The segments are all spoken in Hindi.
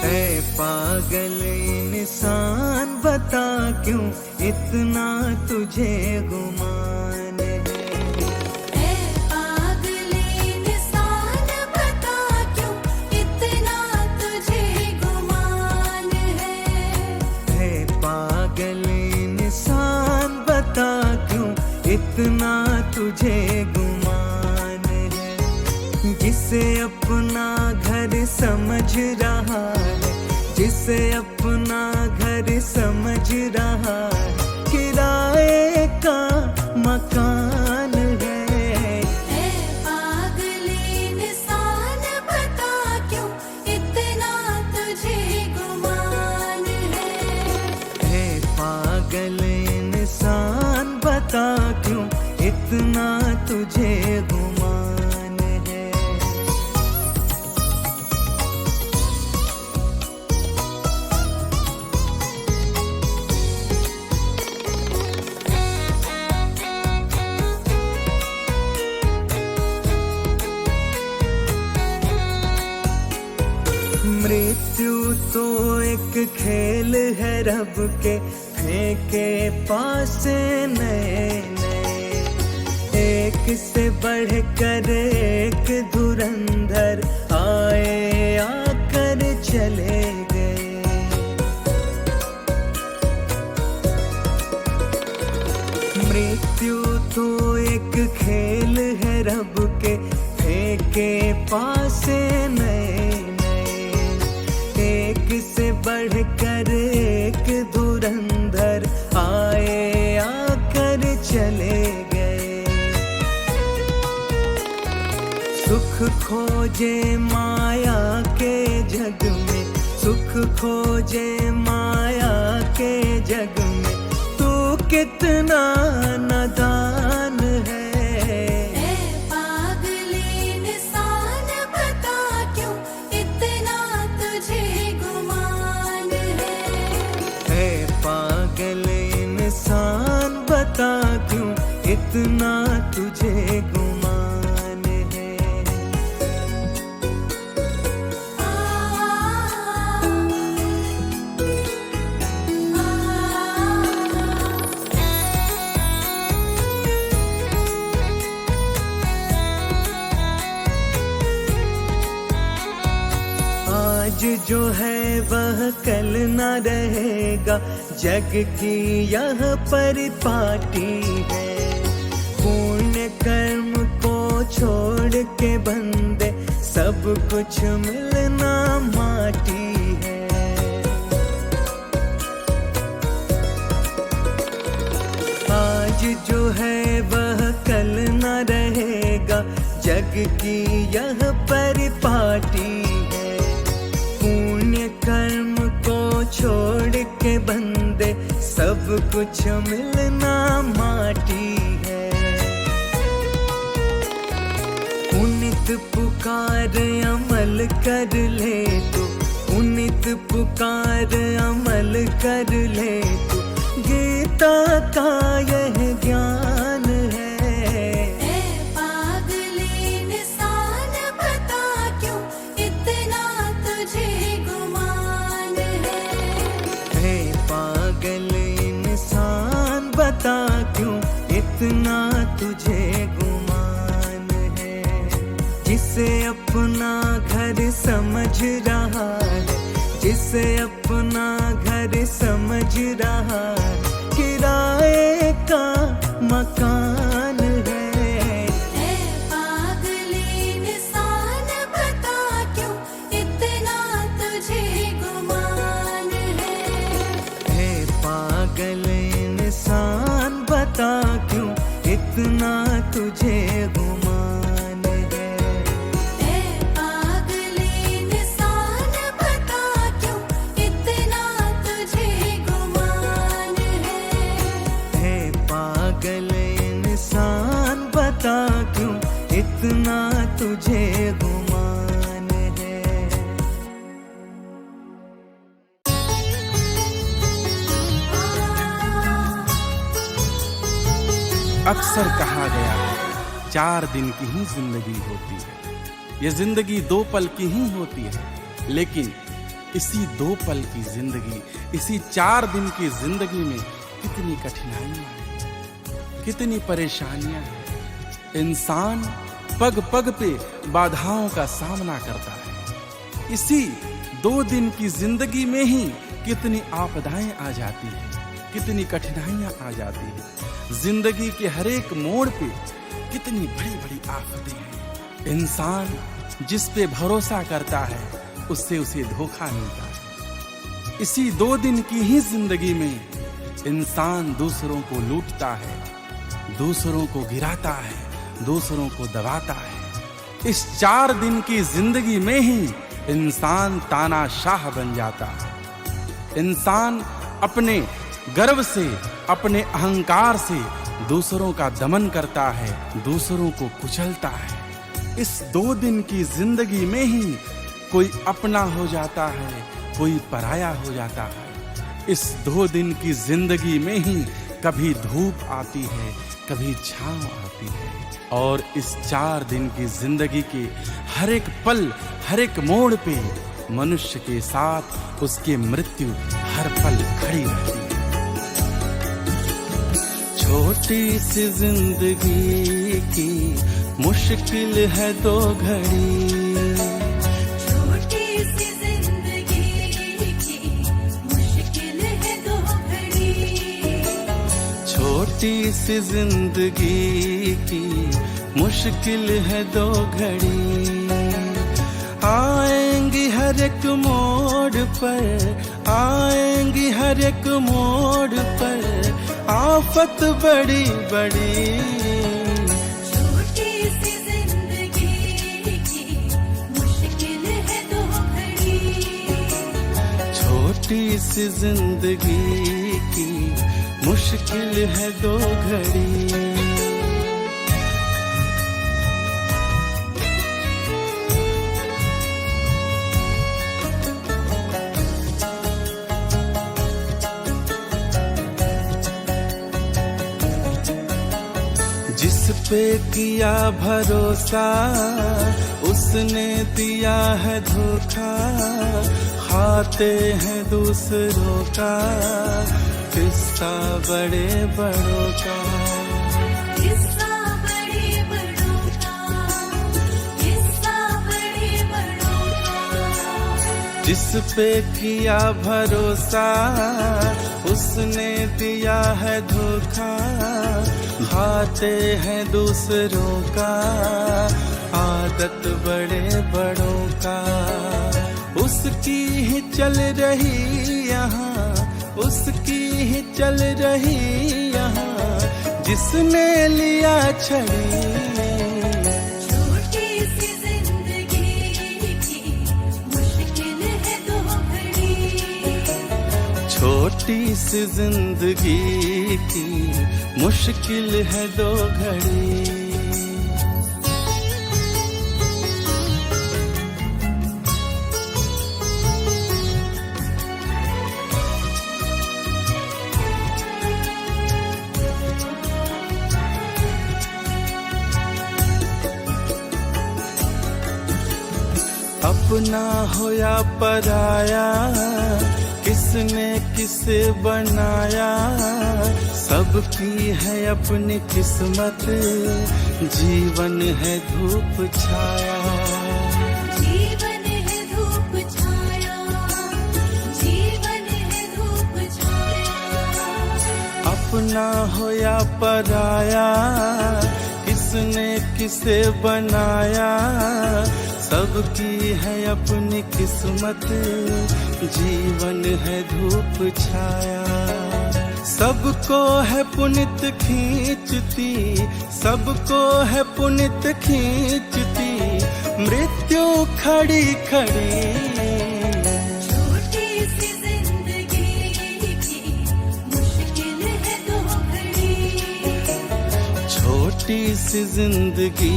है पागल इंसान बता क्यों इतना तुझे गुमान है। है पागल इंसान बता क्यों इतना तुझे गुमान है। पागल इंसान बता क्यों इतना तुझे गुमान है। जिसे अपना घर समझ रहा है, जिसे अपना घर समझ रहा है, किराए का मकान है। पागल इंसान बता क्यों इतना तुझे गुमान है। पागल इंसान बता क्यों इतना तुझे गुमान है। मृत्यु तो एक खेल है रब के फेंके पास नए नए। एक से बढ़कर एक धुरंधर आए आकर चले गए। मृत्यु तो एक खेल है रब के फेंके पास नए नए। एक से बढ़कर एक धुरंधर आए आकर चले गए। सुख खोजे माया के जग में, सुख खोजे माया के जग में, तू कितना नादान है। पागल इंसान बता क्यों इतना तुझे गुमान है। पागल इंसान बता क्यों इतना तुझे गुमान है। आज जो है वह कल न रहेगा, जग की यह परिपाटी है। पुण्य कर्म को छोड़ के बंदे सब कुछ मिलना माटी है। आज जो है वह कल न रहेगा, जग की यह परिपाटी है। पुण्य कर्म को छोड़ के बंदे सब कुछ मिलना माटी है। पुनित पुकार अमल कर ले तू, पुनित पुकार अमल कर ले तू, गीता का यह ज्ञान है। पागल इंसान बता क्यों इतना तुझे गुमान है। पागल इंसान बता क्यों इतना तुझे गुमान है। जिसे अपना घर समझ रहा है, जिसे अपना घर समझ रहा है, किराए का मकान है। पागल इंसान बता क्यों इतना तुझे गुमान है। पागल इंसान बता क्यों इतना तुझे गुमान है। पागल इंसान बता क्यों इतना तुझे गुमान है। पागल इंसान बता क्यों इतना तुझे गुमान है। अक्सर कहा गया है 4 दिन की ही जिंदगी होती है, ये जिंदगी 2 पल की ही होती है, लेकिन इसी 2 पल की जिंदगी, इसी 4 दिन की जिंदगी में कितनी कठिनाइयां हैं, कितनी परेशानियां हैं। इंसान पग पग पे बाधाओं का सामना करता है। इसी 2 दिन की जिंदगी में ही कितनी आपदाएं आ जाती हैं, कितनी कठिनाइयां आ जाती हैं। जिंदगी के हर एक मोड़ पे कितनी बड़ी बड़ी आफतें हैं। इंसान जिस पे भरोसा करता है उससे उसे धोखा मिलता है। इसी 2 दिन की ही जिंदगी में इंसान दूसरों को लूटता है, दूसरों को गिराता है, दूसरों को दबाता है। इस 4 दिन की जिंदगी में ही इंसान तानाशाह बन जाता है। इंसान अपने गर्व से, अपने अहंकार से दूसरों का दमन करता है, दूसरों को कुचलता है। इस 2 दिन की जिंदगी में ही कोई अपना हो जाता है, कोई पराया हो जाता है। इस 2 दिन की जिंदगी में ही कभी धूप आती है, कभी छांव आती है। और इस 4 दिन की जिंदगी के हर एक पल, हर एक मोड़ पे मनुष्य के साथ उसकी मृत्यु हर पल खड़ी रहती है। छोटी सी जिंदगी की मुश्किल है 2 घड़ी, छोटी सी जिंदगी की मुश्किल है 2 घड़ी, छोटी सी जिंदगी की मुश्किल है 2 घड़ी। आएंगी हर एक मोड़ पर, आएंगी हर एक मोड़ पर आफत बड़ी बड़ी। छोटी सी जिंदगी की मुश्किल है 2 घड़ी, छोटी सी जिंदगी की मुश्किल है 2 घड़ी। जिस पे किया भरोसा उसने दिया है धोखा, खाते हैं दूसरों का किस्सा बड़े बड़ों का, किस्सा बड़े बड़ों का, किस्सा बड़े बड़ों का। जिस पे किया भरोसा उसने दिया है धोखा, खाते हैं दूसरों का आदत बड़े बड़ों का। उसकी ही चल रही यहाँ, उसकी ही चल रही यहाँ, जिसने लिया छड़ी। छोटी सी जिंदगी की मुश्किल है 2 घड़ी, छोटी सी जिंदगी की मुश्किल है 2 घड़ी। अपना हो या पराया, किसने किसे बनाया, सबकी है अपनी किस्मत, जीवन है धूप छाया। जीवन है धूप छाया, जीवन है धूप छाया। अपना हो या पराया, किसने किसे बनाया, सबकी है अपनी किस्मत, जीवन है धूप छाया। सबको है पुनित खींचती, सबको है पुनित खींचती, मृत्यु खड़ी खड़ी। छोटी सी जिंदगी की मुश्किल है 2 घड़ी, छोटी सी जिंदगी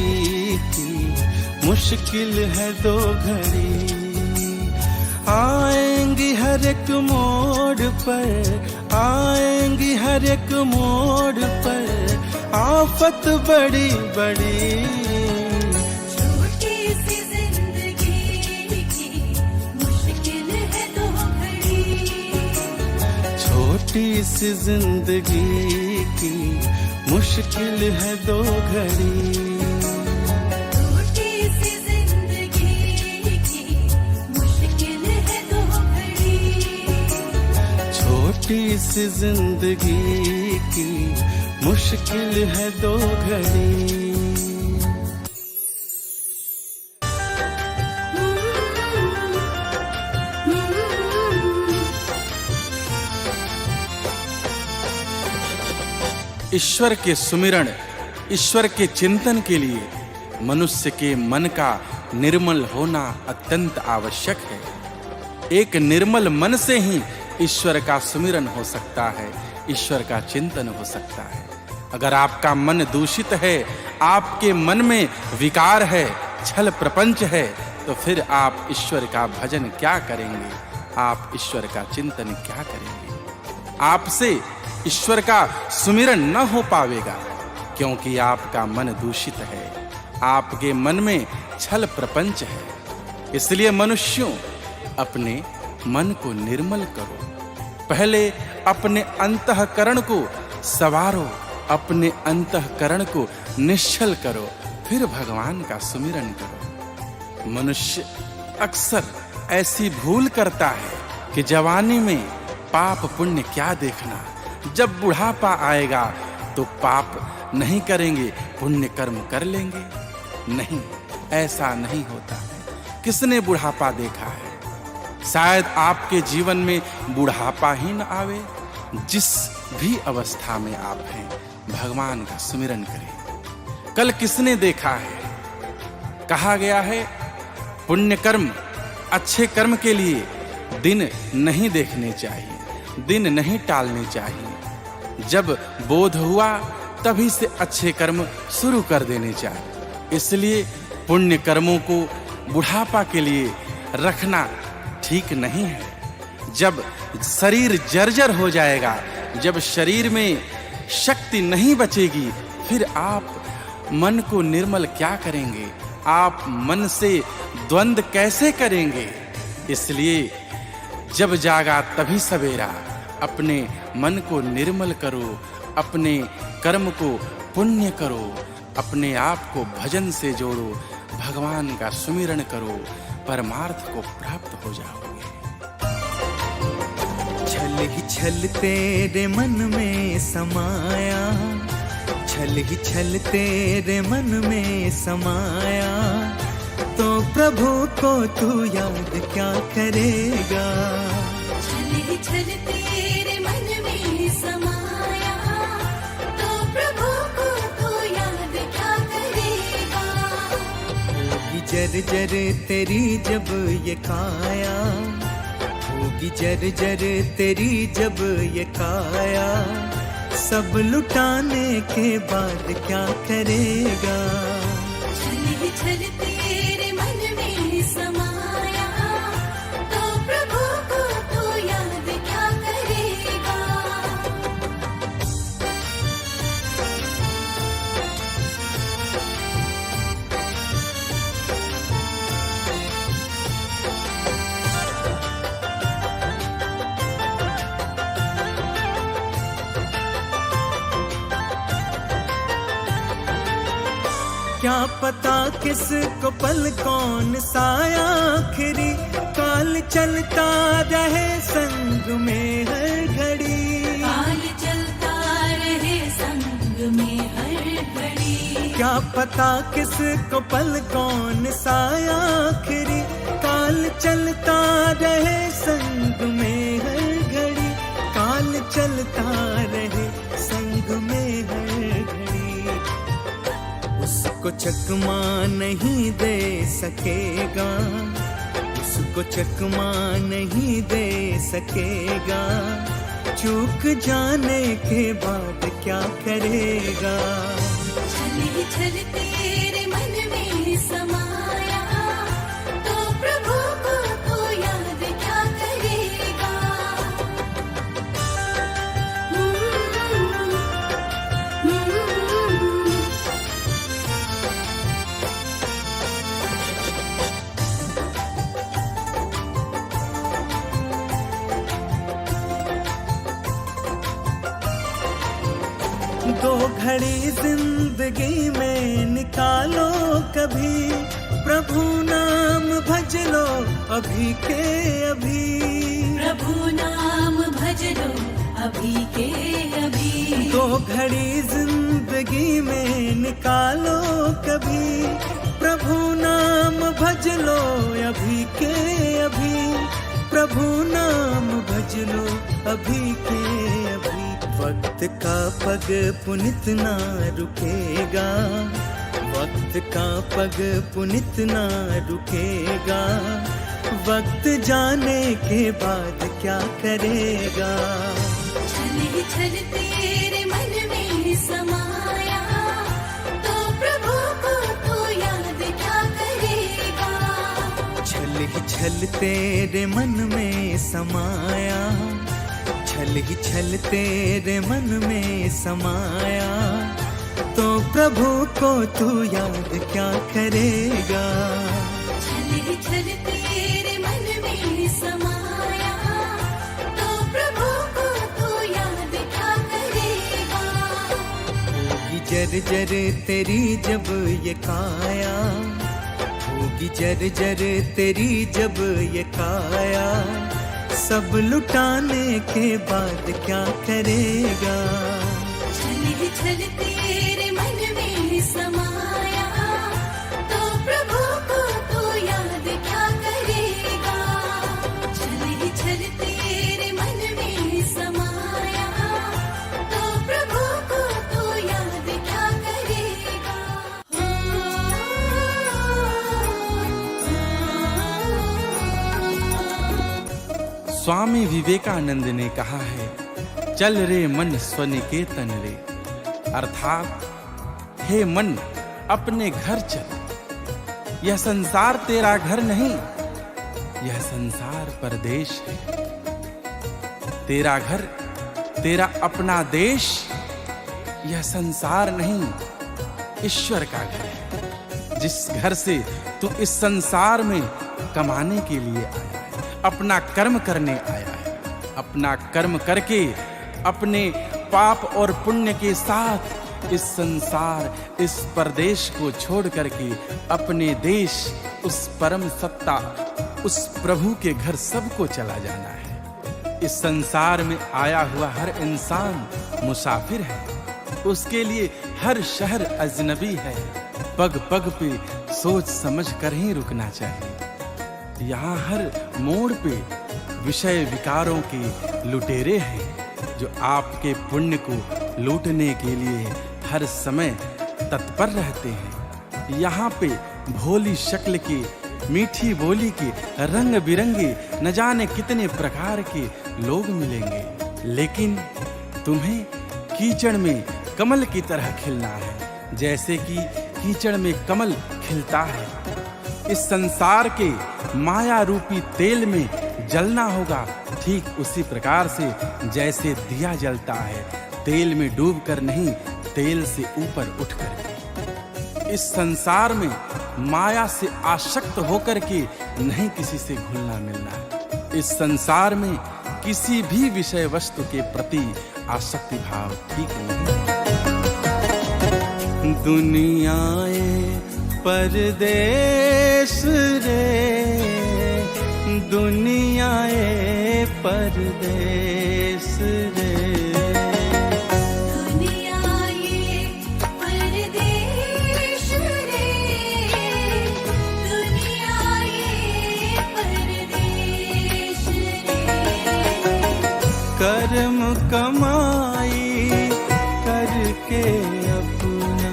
की मुश्किल है 2 घड़ी। आएंगी हर एक मोड़ पर, आएंगी हर एक मोड़ पर आफत बड़ी बड़ी। छोटी सी जिंदगी की मुश्किल है छोटी सी जिंदगी की मुश्किल है दो घड़ी। छोटी सी जिंदगी की मुश्किल है दो घड़ी। छोटी सी जिंदगी की मुश्किल है दो घड़ी। ईश्वर के सुमिरण, ईश्वर के चिंतन के लिए मनुष्य के मन का निर्मल होना अत्यंत आवश्यक है। एक निर्मल मन से ही ईश्वर का सुमिरन हो सकता है, ईश्वर का चिंतन हो सकता है। अगर आपका मन दूषित है, आपके मन में विकार है, छल प्रपंच है, तो फिर आप ईश्वर का भजन क्या करेंगे, आप ईश्वर का चिंतन क्या करेंगे। आपसे ईश्वर का सुमिरन न हो पावेगा, क्योंकि आपका मन दूषित है, आपके मन में छल प्रपंच है। इसलिए मनुष्यों, अपने मन को निर्मल करो। पहले अपने अंतःकरण को संवारो, अपने अंतःकरण को निश्चल करो, फिर भगवान का सुमिरन करो। मनुष्य अक्सर ऐसी भूल करता है कि जवानी में पाप पुण्य क्या देखना, जब बुढ़ापा आएगा तो पाप नहीं करेंगे, पुण्य कर्म कर लेंगे। नहीं, ऐसा नहीं होता है। किसने बुढ़ापा देखा है? शायद आपके जीवन में बुढ़ापा ही न आवे। जिस भी अवस्था में आप हैं, भगवान का सुमिरन करें। कल किसने देखा है? कहा गया है, पुण्य कर्म, अच्छे कर्म के लिए दिन नहीं देखने चाहिए, दिन नहीं टालने चाहिए। जब बोध हुआ तभी से अच्छे कर्म शुरू कर देने चाहिए। इसलिए पुण्य कर्मों को बुढ़ापा के लिए रखना ठीक नहीं है। जब शरीर जर्जर हो जाएगा, जब शरीर में शक्ति नहीं बचेगी, फिर आप मन को निर्मल क्या करेंगे, आप मन से द्वंद्व कैसे करेंगे। इसलिए जब जागा तभी सवेरा, अपने मन को निर्मल करो, अपने कर्म को पुण्य करो, अपने आप को भजन से जोड़ो, भगवान का सुमिरन करो, परमार्थ को प्राप्त हो जाओगे। छल ही छल तेरे मन में समाया, छल ही छल तेरे मन में समाया, तो प्रभु को तू याद क्या करेगा। छल ही छल तेरे मन में समाया, तो प्रभु को तू याद क्या करेगा। होगी जर्जर तेरी जब ये काया, होगी जर्जर तेरी जब ये काया, सब लुटाने के बाद क्या करेगा। छल ही छल तेरे मन में समाया, तो प्रभु को तू याद क्या करेगा। क्या पता किसको पल कौन सा आखिरी, काल चलता रहे संग में हर घड़ी। काल चलता रहे संग में हर घड़ी। क्या पता किसको पल कौन सा आखिरी, काल चलता रहे संग में हर घड़ी, काल चलता रहे संग में हर घड़ी। उसको चकमा नहीं दे सकेगा, उसको चकमा नहीं दे सकेगा, चूक जाने के बाद क्या करेगा। छल ही छल तेरे मन में समाया, तो प्रभु को तू याद क्या करेगा। घड़ी जिंदगी में निकालो कभी, प्रभु नाम भज लो अभी के अभी। प्रभु नाम भज लो अभी के अभी। दो घड़ी जिंदगी में निकालो कभी, प्रभु नाम भज लो अभी के अभी। प्रभु नाम भज लो अभी के अभी। वक्त का पग पुनित ना रुकेगा, वक्त का पग पुनित ना रुकेगा। वक्त जाने के बाद क्या करेगा। छल छल तेरे मन में समाया, तो प्रभु को तू याद क्या करेगा। छल ही छल तेरे मन में समाया, छल ही छल तेरे मन में समाया। तो प्रभु को तू याद क्या करेगा। छल छल तेरे मन में समाया, तो प्रभु को तू याद क्या करेगा। होगी जर जर तेरी जब ये काया, होगी जर जर तेरी जब ये काया। सब लुटाने के बाद क्या करेगा। छल छल तेरे मन में समाया, तो प्रभु को तू याद क्या करेगा। छल छल तेरे मन में समाया, तो प्रभु को तू याद क्या करेगा। स्वामी विवेकानंद ने कहा है, चल रे मन स्वनिकेतन रे। अर्थात हे मन अपने घर चल। यह संसार तेरा घर नहीं, यह संसार परदेश है। तेरा घर, तेरा अपना देश, यह संसार नहीं, ईश्वर का घर है। जिस घर से तू इस संसार में कमाने के लिए आया है, अपना कर्म करने आया है। अपना कर्म करके अपने पाप और पुण्य के साथ इस संसार, इस परदेश को छोड़ करके अपने देश, उस परम सत्ता, उस प्रभु के घर सबको चला जाना है। इस संसार में आया हुआ हर इंसान मुसाफिर है। उसके लिए हर शहर अजनबी है। पग पग पे सोच समझ कर ही रुकना चाहिए। यहाँ हर मोड़ पे विषय विकारों के लुटेरे हैं, जो आपके पुण्य को लूटने के लिए हर समय तत्पर रहते हैं। यहाँ पे भोली शक्ल के, मीठी बोली के, रंग बिरंगे न जाने कितने प्रकार के लोग मिलेंगे, लेकिन तुम्हें कीचड़ में कमल की तरह खिलना है, जैसे कि कीचड़ में कमल खिलता है। इस संसार के माया रूपी तेल में जलना होगा, ठीक उसी प्रकार से जैसे दिया जलता है, तेल में डूबकर नहीं, तेल से ऊपर उठकर। इस संसार में माया से आसक्त होकर के नहीं किसी से घुलना मिलना। इस संसार में किसी भी विषय वस्तु के प्रति आसक्ति भाव ठीक नहीं। दुनियाए परदेश रे, दुनियाए परदेश रे। दुनिया ये परदेश रे, दुनिया ये परदेश रे। कर्म कमाई करके अपना,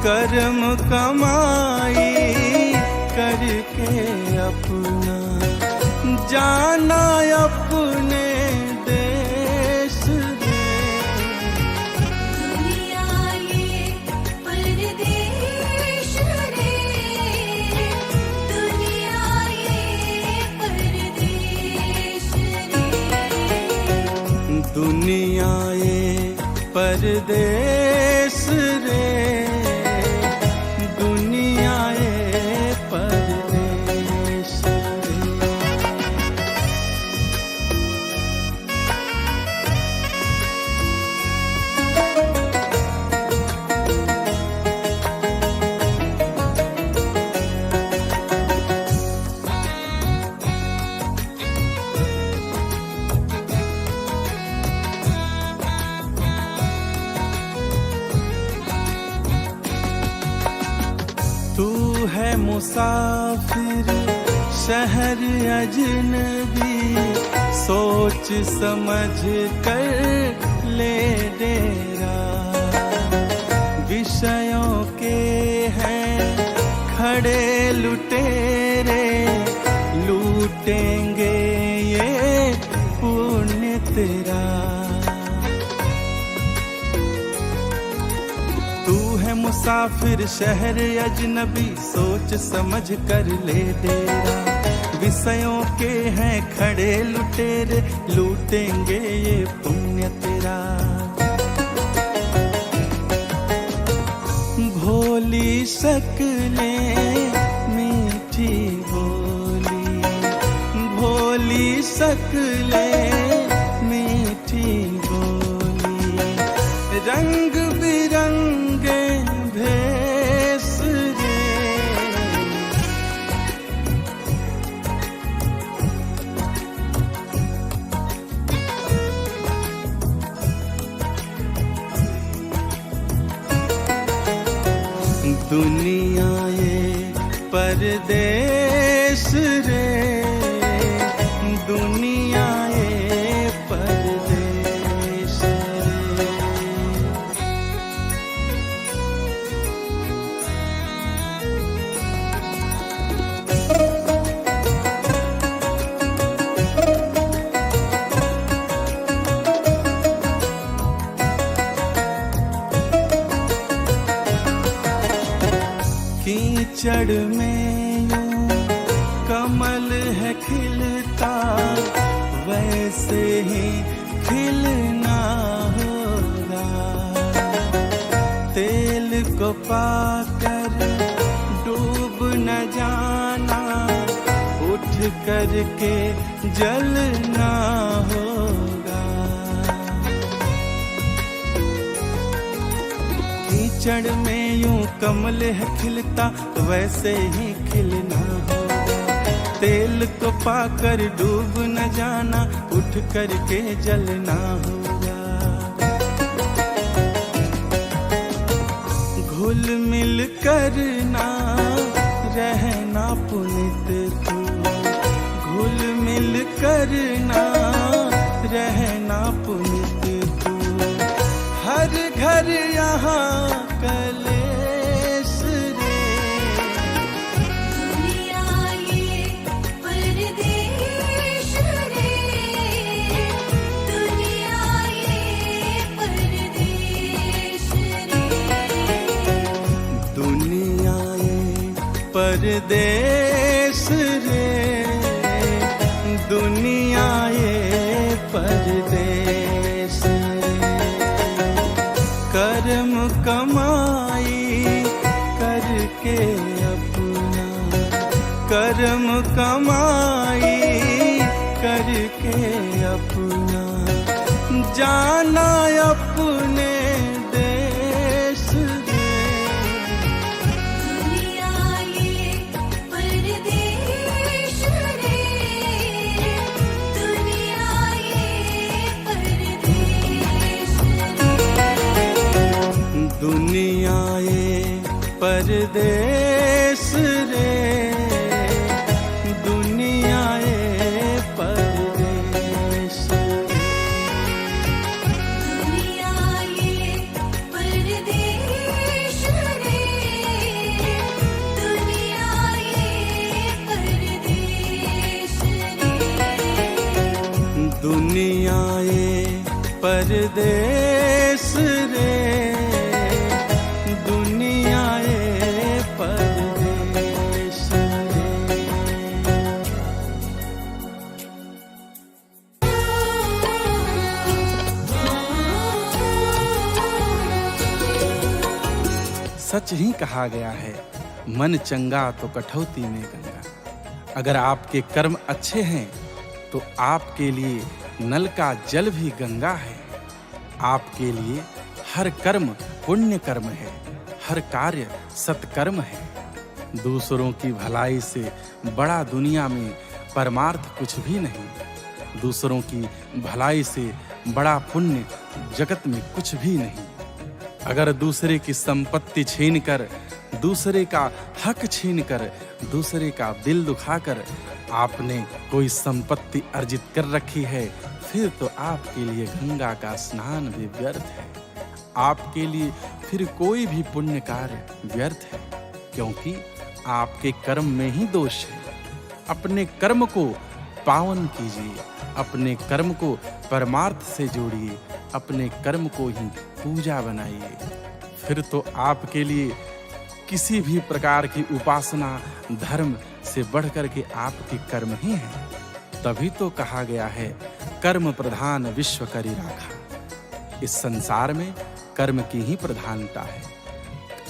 कर्म कमाई करके अपना, जाना अपने देश रे। दुनिया ये परदेश रे, दुनिया ये परदेश रे। दुनिया ये परदेश रे, दुनिया ये परदेश रे। मुसाफिर शहर अजनबी, सोच समझ कर ले डेरा। विषयों के हैं खड़े लुटेरे, लूटेंगे ये पुण्य तेरा। तू है मुसाफिर शहर अजनबी, सोच समझ कर ले डेरा। विषयों के हैं खड़े लुटेरे, लूटेंगे ये पुण्य तेरा। भोली शक्लें मीठी बोली, भोली शक्लें मीठी बोली, रंग बिरंगे भेस रे। दुनिया ये परदेश रे, दुनिया ये परदेश रे। कीचड़ में यूं कमल है खिलता, वैसे ही खिलना होगा। तेल को पाकर डूब न जाना, उठ करके जलना होगा। कीचड़ में यूं कमल है खिलता, वैसे ही खिलना होगा। तेल को पाकर डूब न जाना, उठ करके जलना होगा। घुल मिल करना रहना पुनित तू, घुल मिल करना रहना पुनित तू। हर घर यहाँ कलेश रे। दुनिया ये परदेश रे, दुनिया ये परदेश रे। दुनिया ये परदेश रे, दुनिया ये परदेश रे। कर्म कमाई करके अपना, कर्म कमाई करके अपना, जाना अपने देश रे। दुनिया ये परदेश रे, दुनिया ये परदेश रे। दुनिया ये परदेश रे, दुनिया ये परदेश रे। दुनिया ये परदेश रे, दुनिया ये परदेश रे। दुनिया ये परदेश रे, दुनिया ये परदेश रे। सच ही कहा गया है, मन चंगा तो कठौती में गंगा। अगर आपके कर्म अच्छे हैं तो आपके लिए नल का जल भी गंगा है। आपके लिए हर कर्म पुण्य कर्म है, हर कार्य सत्कर्म है। दूसरों की भलाई से बड़ा दुनिया में परमार्थ कुछ भी नहीं। दूसरों की भलाई से बड़ा पुण्य जगत में कुछ भी नहीं। अगर दूसरे की संपत्ति छीनकर दूसरे का हक छीनकर, दूसरे का दिल दुखाकर आपने कोई संपत्ति अर्जित कर रखी है, फिर तो आपके लिए गंगा का स्नान भी व्यर्थ है। आपके लिए फिर कोई भी पुण्य कार्य व्यर्थ है, क्योंकि आपके कर्म में ही दोष है। अपने कर्म को पावन कीजिए, अपने कर्म को परमार्थ से जोड़िए, अपने कर्म को ही पूजा बनाइए। फिर तो आपके लिए किसी भी प्रकार की उपासना धर्म से बढ़कर के आपके कर्म ही हैं। तभी तो कहा गया है, कर्म प्रधान विश्व करी राखा। इस संसार में कर्म की ही प्रधानता है।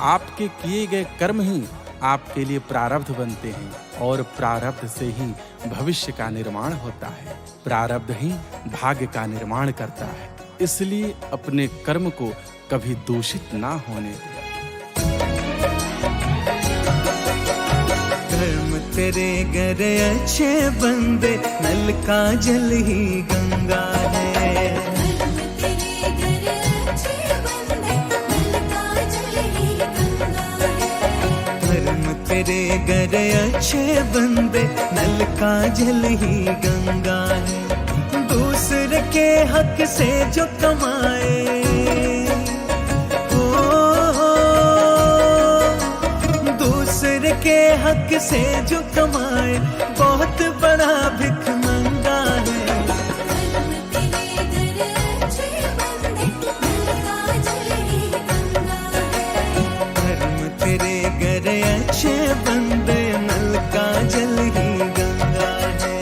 आपके किए गए कर्म ही आपके लिए प्रारब्ध बनते हैं, और प्रारब्ध से ही भविष्य का निर्माण होता है। प्रारब्ध ही भाग्य का निर्माण करता है। इसलिए अपने कर्म को कभी दूषित ना होने दें। कर्म तेरे घर अच्छे बंदे, नल का जल ही गंगा है। कर्म तेरे घर अच्छे बंदे, नल का जल ही गंगा है। दूसरे के हक से जो कमाए, के हक से जो कमाए, बहुत बड़ा भिख मंगा है। कर्म तेरे घर अच्छे बंदे, नल का जल ही गंगा है।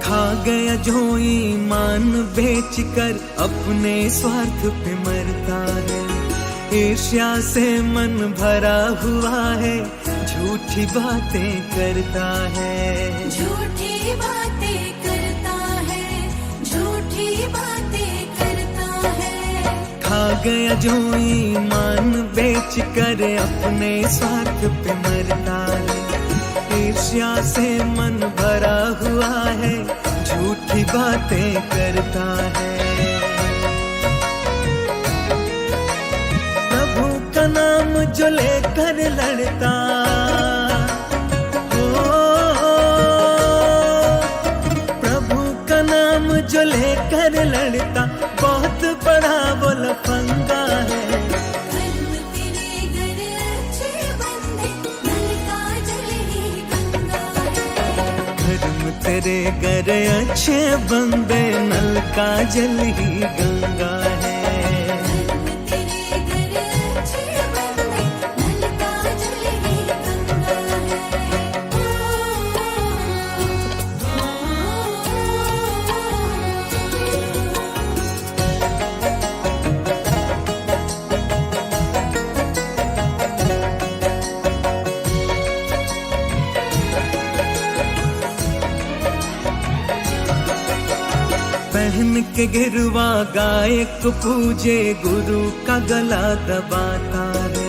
खा गया जो ईमान बेचकर, अपने स्वार्थ पे मरता है। ईर्ष्या से मन भरा हुआ है, झूठी बातें करता है। झूठी बातें करता है, झूठी बातें करता है। खा गया जो ईमान बेचकर, अपने स्वार्थ पे मरता है। ईर्ष्या से मन भरा हुआ है, झूठी बातें करता है। प्रभु का नाम जो लेकर लड़ता, प्रभु का नाम जो लेकर लड़ता, बहुत बड़ा वो लफंगा है। तेरे घर अच्छे बंदे, नल का जल ही गंगा है। पहन के गिरवा गाय को पूजे, गुरु का गला दबाता है।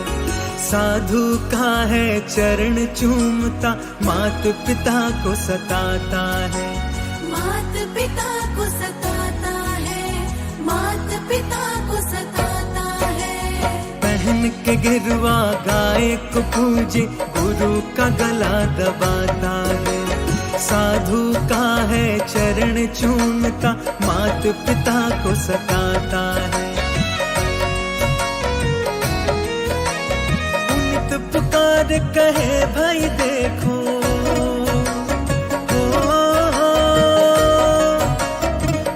साधु का है चरण चूमता, मात पिता को सताता है। मात पिता को सताता है, मात पिता को सताता है। पहन के गिरवा गाय को पूजे, गुरु का गला दबाता है। साधु का है चरण चूमता, मात पिता को सताता है। पुनित पुकार कहे भाई देखो,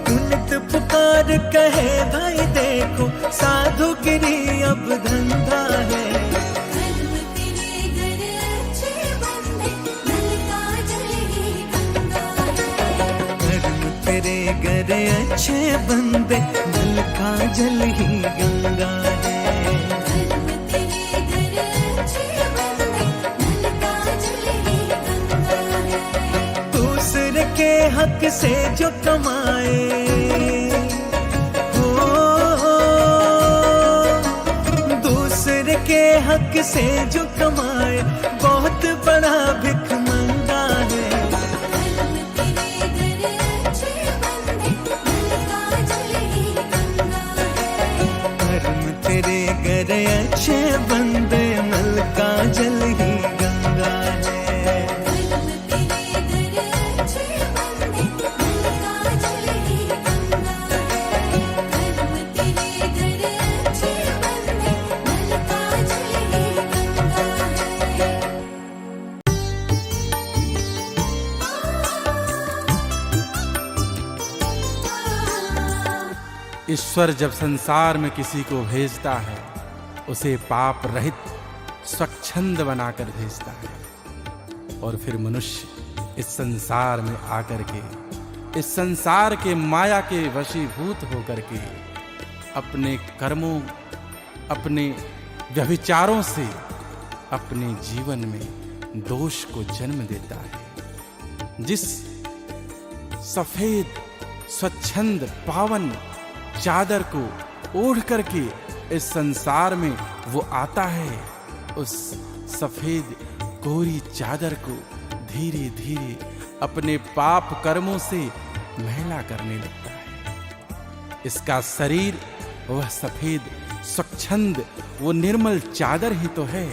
पुनित पुकार कहे भाई देखो, साधुगिरी अब धंधा है। तेरे घर अच्छे बंदे, नल का जल ही गंगा है। दूसरे के हक से जो कमाए, के हक से जो कमाए बहुत बड़ा भिख मंगा है। कर्म तेरे घर अच्छे बंदे नल का जल ही गंगा है। कर्म तेरे घर अच्छे बंदे नल का जल ही गंगा है। कर्म तेरे घर अच्छे बंदे नल का जल ही गंगा है। ईश्वर जब संसार में किसी को भेजता है उसे पाप रहित स्वच्छंद बनाकर भेजता है। और फिर मनुष्य इस संसार में आकर के, इस संसार के माया के वशीभूत होकर के अपने कर्मों, अपने व्यभिचारों से अपने जीवन में दोष को जन्म देता है। जिस सफेद स्वच्छंद पावन चादर को ओढ़ करके इस संसार में वो आता है, उस सफेद कोरी चादर को धीरे धीरे अपने पाप कर्मों से मैला करने लगता है। इसका शरीर वह सफेद स्वच्छंद, वो निर्मल चादर ही तो है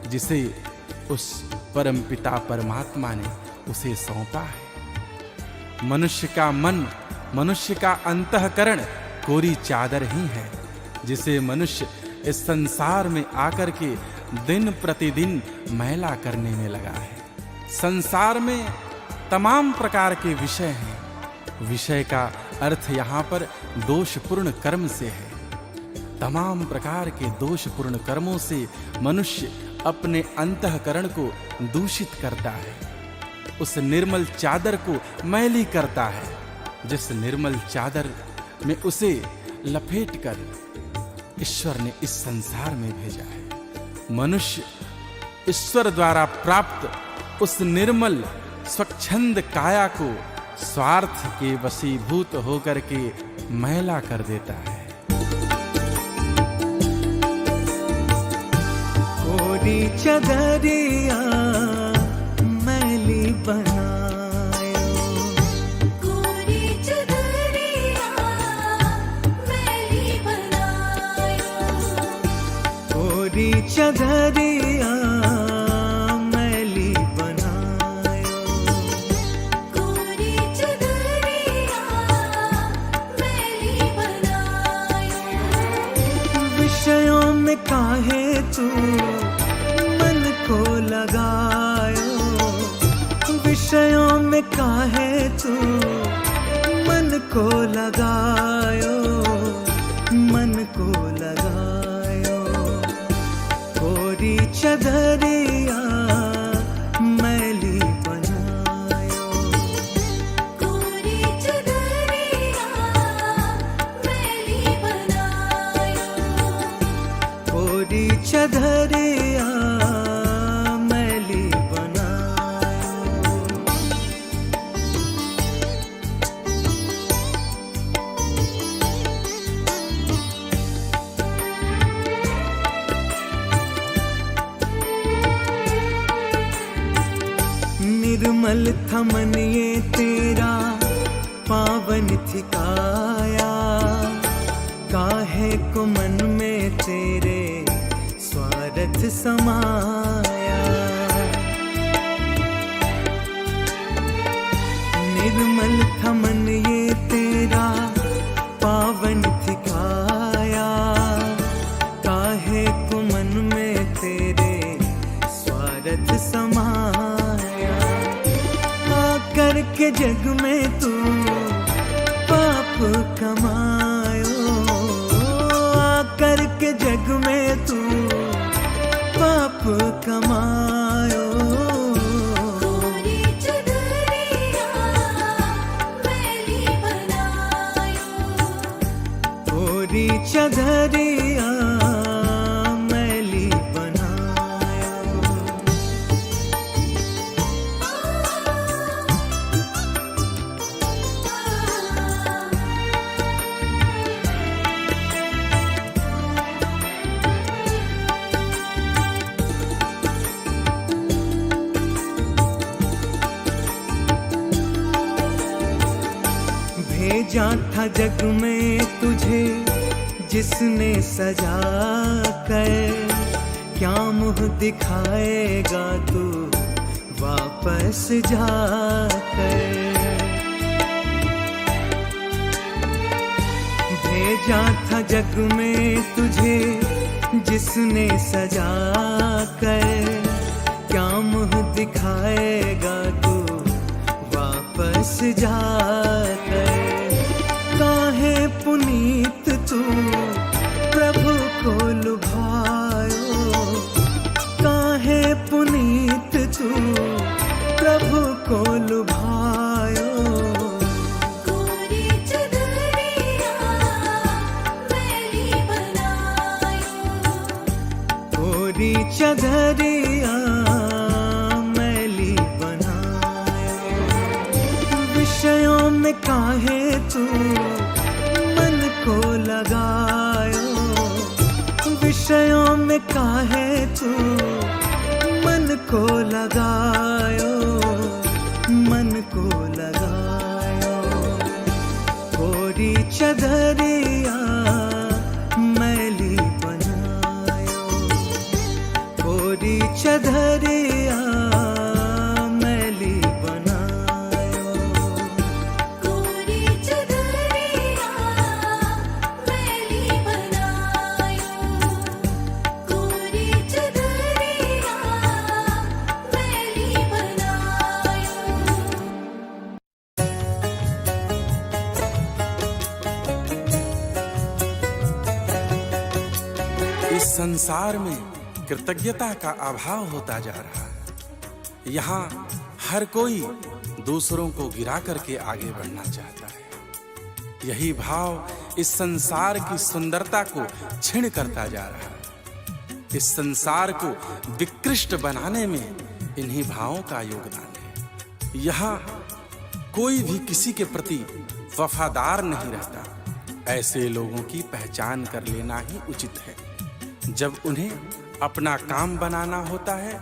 जिसे उस परमपिता परमात्मा ने उसे सौंपा है। मनुष्य का मन, मनुष्य का अंतःकरण कोरी चादर ही है जिसे मनुष्य इस संसार में आकर के दिन प्रतिदिन मैला करने में लगा है। संसार में तमाम प्रकार के विषय हैं। विषय का अर्थ यहाँ पर दोषपूर्ण कर्म से है। तमाम प्रकार के दोषपूर्ण कर्मों से मनुष्य अपने अंतःकरण को दूषित करता है, उस निर्मल चादर को मैली करता है जिस निर्मल चादर में उसे लपेटकर ईश्वर ने इस संसार में भेजा है। मनुष्य ईश्वर द्वारा प्राप्त उस निर्मल स्वच्छंद काया को स्वार्थ के वशीभूत होकर के मैला कर देता है। कोरी चदरिया मैली बनायो, कोरी चदरिया मैली बनायो, कोरी चदरिया मैली बनायो, कोरी चदरिया मैली बनायो। विषयों में काहे तू मन को लगायो, विषयों में काहे तू मन को लगायो, मन को लगायो। कोरी चदरिया मैली बनायो, कोरी चदरिया मैली बनायो, कोरी चदरिया मैली बनायो। निर्मल थमन ये तेरा पावन थी काया, काहे को मन में तेरे स्वार्थ समाया। निर्मल थमन ये तेरा पावन थी काया, काहे को मन में तेरे स्वार्थ समाया। आकर के जग में तू पाप कमायो, आकर के जग में तू पाप कमायो। कोरी चदरिया मैली बनायो, कोरी चदरिया मैली बनायो। भेजा था जग में तुझे जिसने सजा कर, क्या मुँह दिखाएगा तू वापस जाकर। भेजा था जग में तुझे जिसने सजा कर, क्या मुँह दिखाएगा तू वापस जाकर। काहे पुनीत तू प्रभु को लुभायो, काहे पुनीत तू प्रभु को लुभायो। कोरी चदरिया मैली बनायो, कोरी चदरिया मैली बनायो। विषयों में काहे तू मन को लगायो, विषयों में काहे तू मन को लगायो, मन को लगायो। कोरी चदरिया मैली बनायो, कोरी चदरिया मैली बनायो। कोरी चदरिया मैली बनायो, कोरी चदरिया मैली बनायो। इस संसार में कृतज्ञता का अभाव होता जा रहा है। यहाँ हर कोई दूसरों को गिरा करके आगे बढ़ना चाहता है। यही भाव इस संसार की सुंदरता को क्षीण करता जा रहा है। इस संसार को विकृष्ट बनाने में इन्हीं भावों का योगदान है। यहाँ कोई भी किसी के प्रति वफादार नहीं रहता। ऐसे लोगों की पहचान कर लेना ही उचित है। जब उन्हें अपना काम बनाना होता है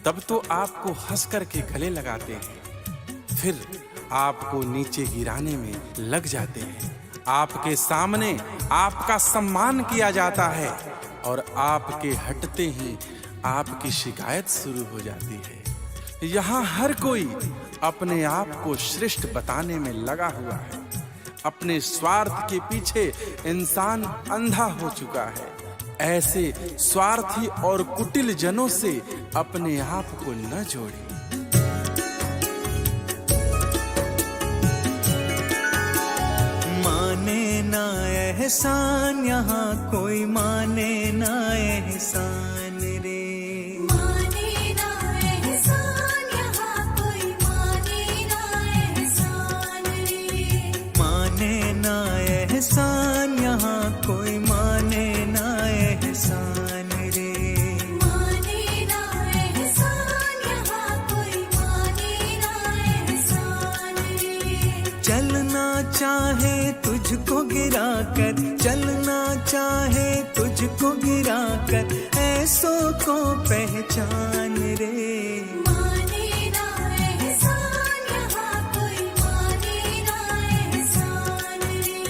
तब तो आपको हंस करके गले लगाते हैं, फिर आपको नीचे गिराने में लग जाते हैं। आपके सामने आपका सम्मान किया जाता है और आपके हटते ही आपकी शिकायत शुरू हो जाती है। यहाँ हर कोई अपने आप को श्रेष्ठ बताने में लगा हुआ है। अपने स्वार्थ के पीछे इंसान अंधा हो चुका है। ऐसे स्वार्थी और कुटिल जनों से अपने आप को न जोड़ें। माने ना एहसान यहाँ कोई, माने ना एहसान रे। माने ना एहसान यहाँ कोई, माने ना एहसान रे। माने ना एहसान यहाँ कोई, माने ना एहसान रे। माने ना एहसान यहाँ कोई, माने ना एहसान रे। चलना चाहे तुझको गिरा कर, चलना चाहे तुझको गिरा कर, ऐसों को पहचान रे। माने ना एहसान यहाँ कोई, माने ना एहसान रे।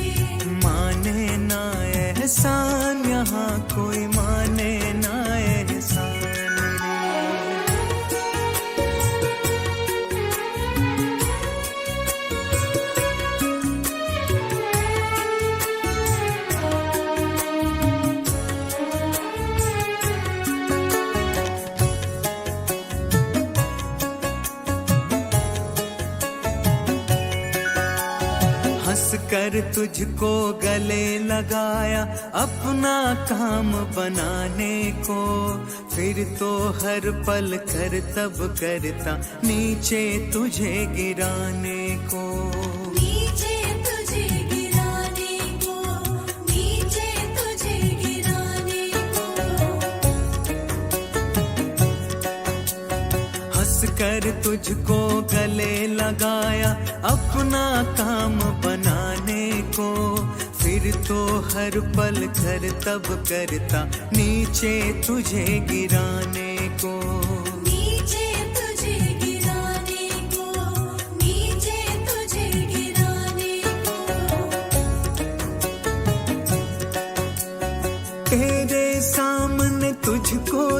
माने ना एहसान यहाँ कोई, माने ना एहसान रे। हंस कर तुझको गले लगाया अपना काम बनाने को, फिर तो हर पल कर तब करता नीचे तुझे गिराने को। नीचे तुझे गिराने को, नीचे तुझे गिराने को। हंस कर तुझको गले लगाया अपना काम बनाने को, फिर तो हर पल कर तब करता नीचे तुझे गिराने को। नीचे तुझे गिराने को, नीचे तुझे गिराने को।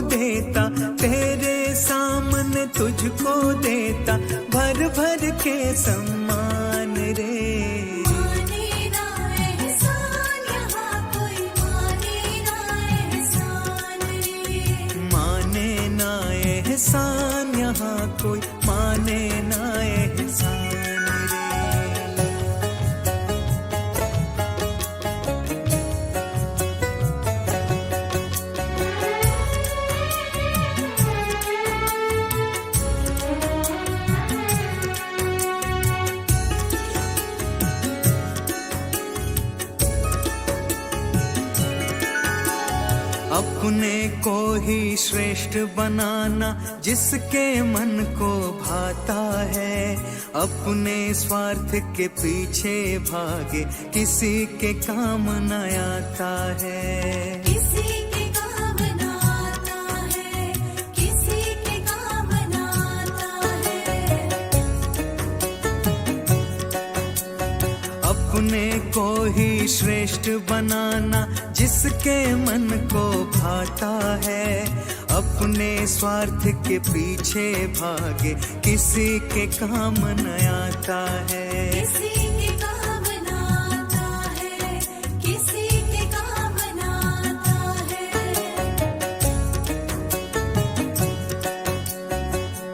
देता, तेरे सामने तुझको देता भर भर के सम्मान रे। माने ना एहसान यहाँ कोई, माने ना एहसान रे। माने ना एहसान यहाँ कोई, माने ना एहसान रे। अपने को ही श्रेष्ठ बनाना जिसके मन को भाता है, अपने स्वार्थ के पीछे भागे किसी के काम न आता है। किसी के काम ना आता है, किसी के काम ना आता है। अपने को ही श्रेष्ठ बनाना जिसके मन को भाता है, अपने स्वार्थ के पीछे भागे किसी के काम न आता है। किसी के काम ना आता है, किसी के काम ना आता है।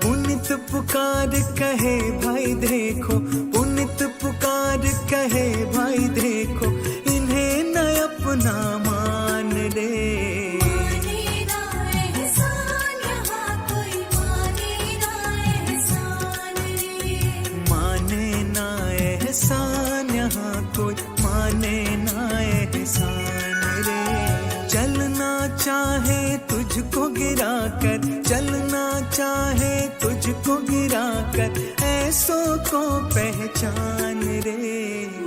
पुनित पुकार कहे भाई देखो, पुनित पुकार कहे भाई देखो, इन्हें न अपना मान रे। माने ना एहसान यहाँ कोई, माने ना एहसान रे। माने ना एहसान यहाँ कोई, माने ना एहसान रे। चलना चाहे तुझको गिरा कर, चलना चाहे तुझको गिरा कर, ऐसों को पहचान रे।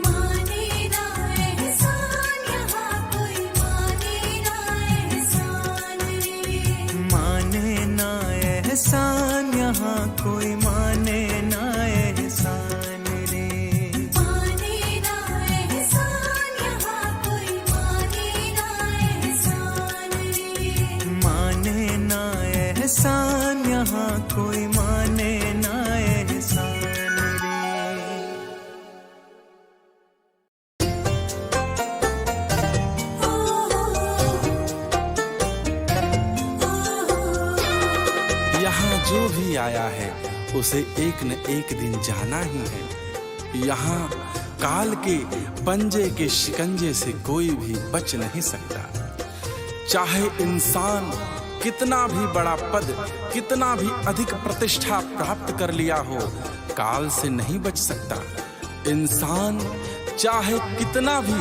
माने ना एहसान यहाँ कोई, माने ना एहसान रे। माने ना एहसान यहाँ कोई, माने ना एहसान रे। माने ना एहसान यहाँ कोई, माने ना एहसान रे। माने ना एहसान यहाँ कोई, माने ना एहसान रे। यहाँ जो भी आया है उसे एक न एक दिन जाना ही है। यहाँ काल के पंजे के शिकंजे से कोई भी बच नहीं सकता। चाहे इंसान कितना भी बड़ा पद, कितना भी अधिक प्रतिष्ठा प्राप्त कर लिया हो, काल से नहीं बच सकता। इंसान चाहे कितना भी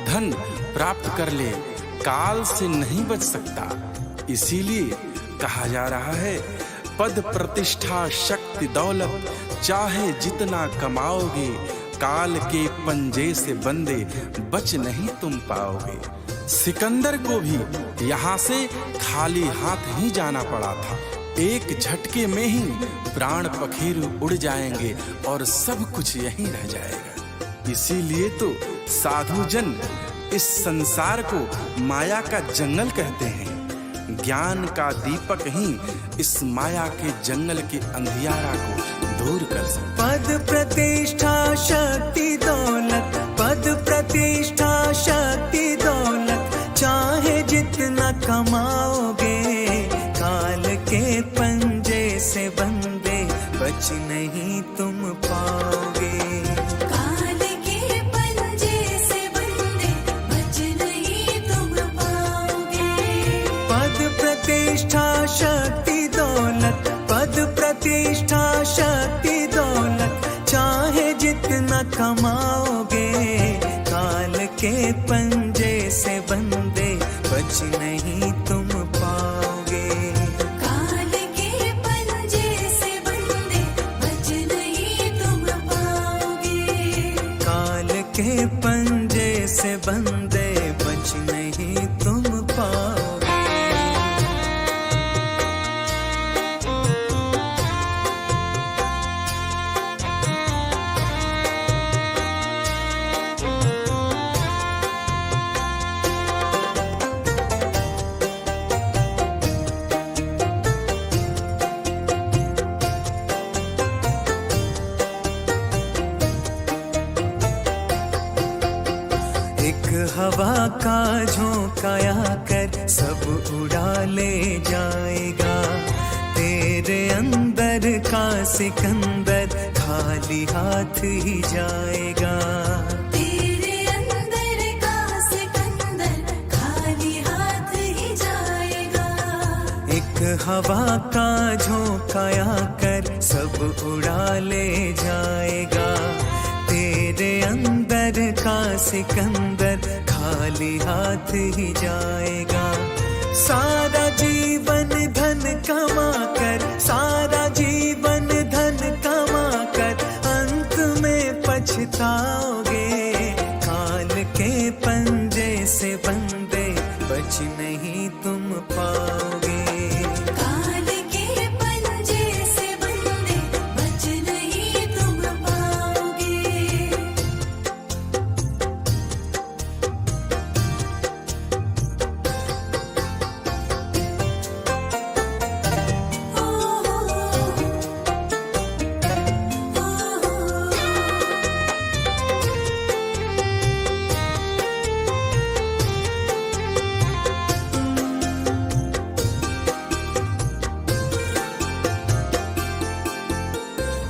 धन प्राप्त कर ले, काल से नहीं बच सकता। इसीलिए कहा जा रहा है, पद प्रतिष्ठा शक्ति दौलत चाहे जितना कमाओगे, काल के पंजे से बंदे बच नहीं तुम पाओगे। सिकंदर को भी यहाँ से खाली हाथ ही जाना पड़ा था। एक झटके में ही प्राण पखेरु उड़ जाएंगे और सब कुछ यहीं रह जाएगा। इसीलिए तो साधु जन इस संसार को माया का जंगल कहते हैं। ज्ञान का दीपक ही इस माया के जंगल के अंधियारा को दूर कर सकता। पद प्रतिष्ठा शक्ति दौलत, पद प्रतिष्ठा शक्ति दौलत, चाहे जितना कमाओगे, काल के पंजे से बंदे बच नहीं तुम पाओगे। काल के पंजे से बंदे बच नहीं तुम पाओगे। पद प्रतिष्ठा शक्ति दौलत, पद प्रतिष्ठा शक्ति दौलत, चाहे जितना कमाओगे, काल के पंजे से बंदे बच नहीं तुम पाओगे। काल के पंजे से बंदे बच नहीं तुम पाओगे। काल के पंजे से बंदे बच नहीं तुम पाओगे। का झोंकाया कर सब उड़ा ले जाएगा। तेरे अंदर का सिकंदर खाली हाथ ही जाएगा। तेरे अंदर का सिकंदर खाली हाथ ही जाएगा। एक हवा का झोंकाया कर सब उड़ा ले जाएगा। तेरे अंदर का सिकंदर खाली हाथ ही जाएगा। सारा जीवन धन कमा कर, सारा जीवन धन कमा कर अंत में पछताओगे। काल के पंजे से बंदे बच नहीं तुम पाओगे। काल के पंजे से बंदे बच नहीं तुम पाओगे।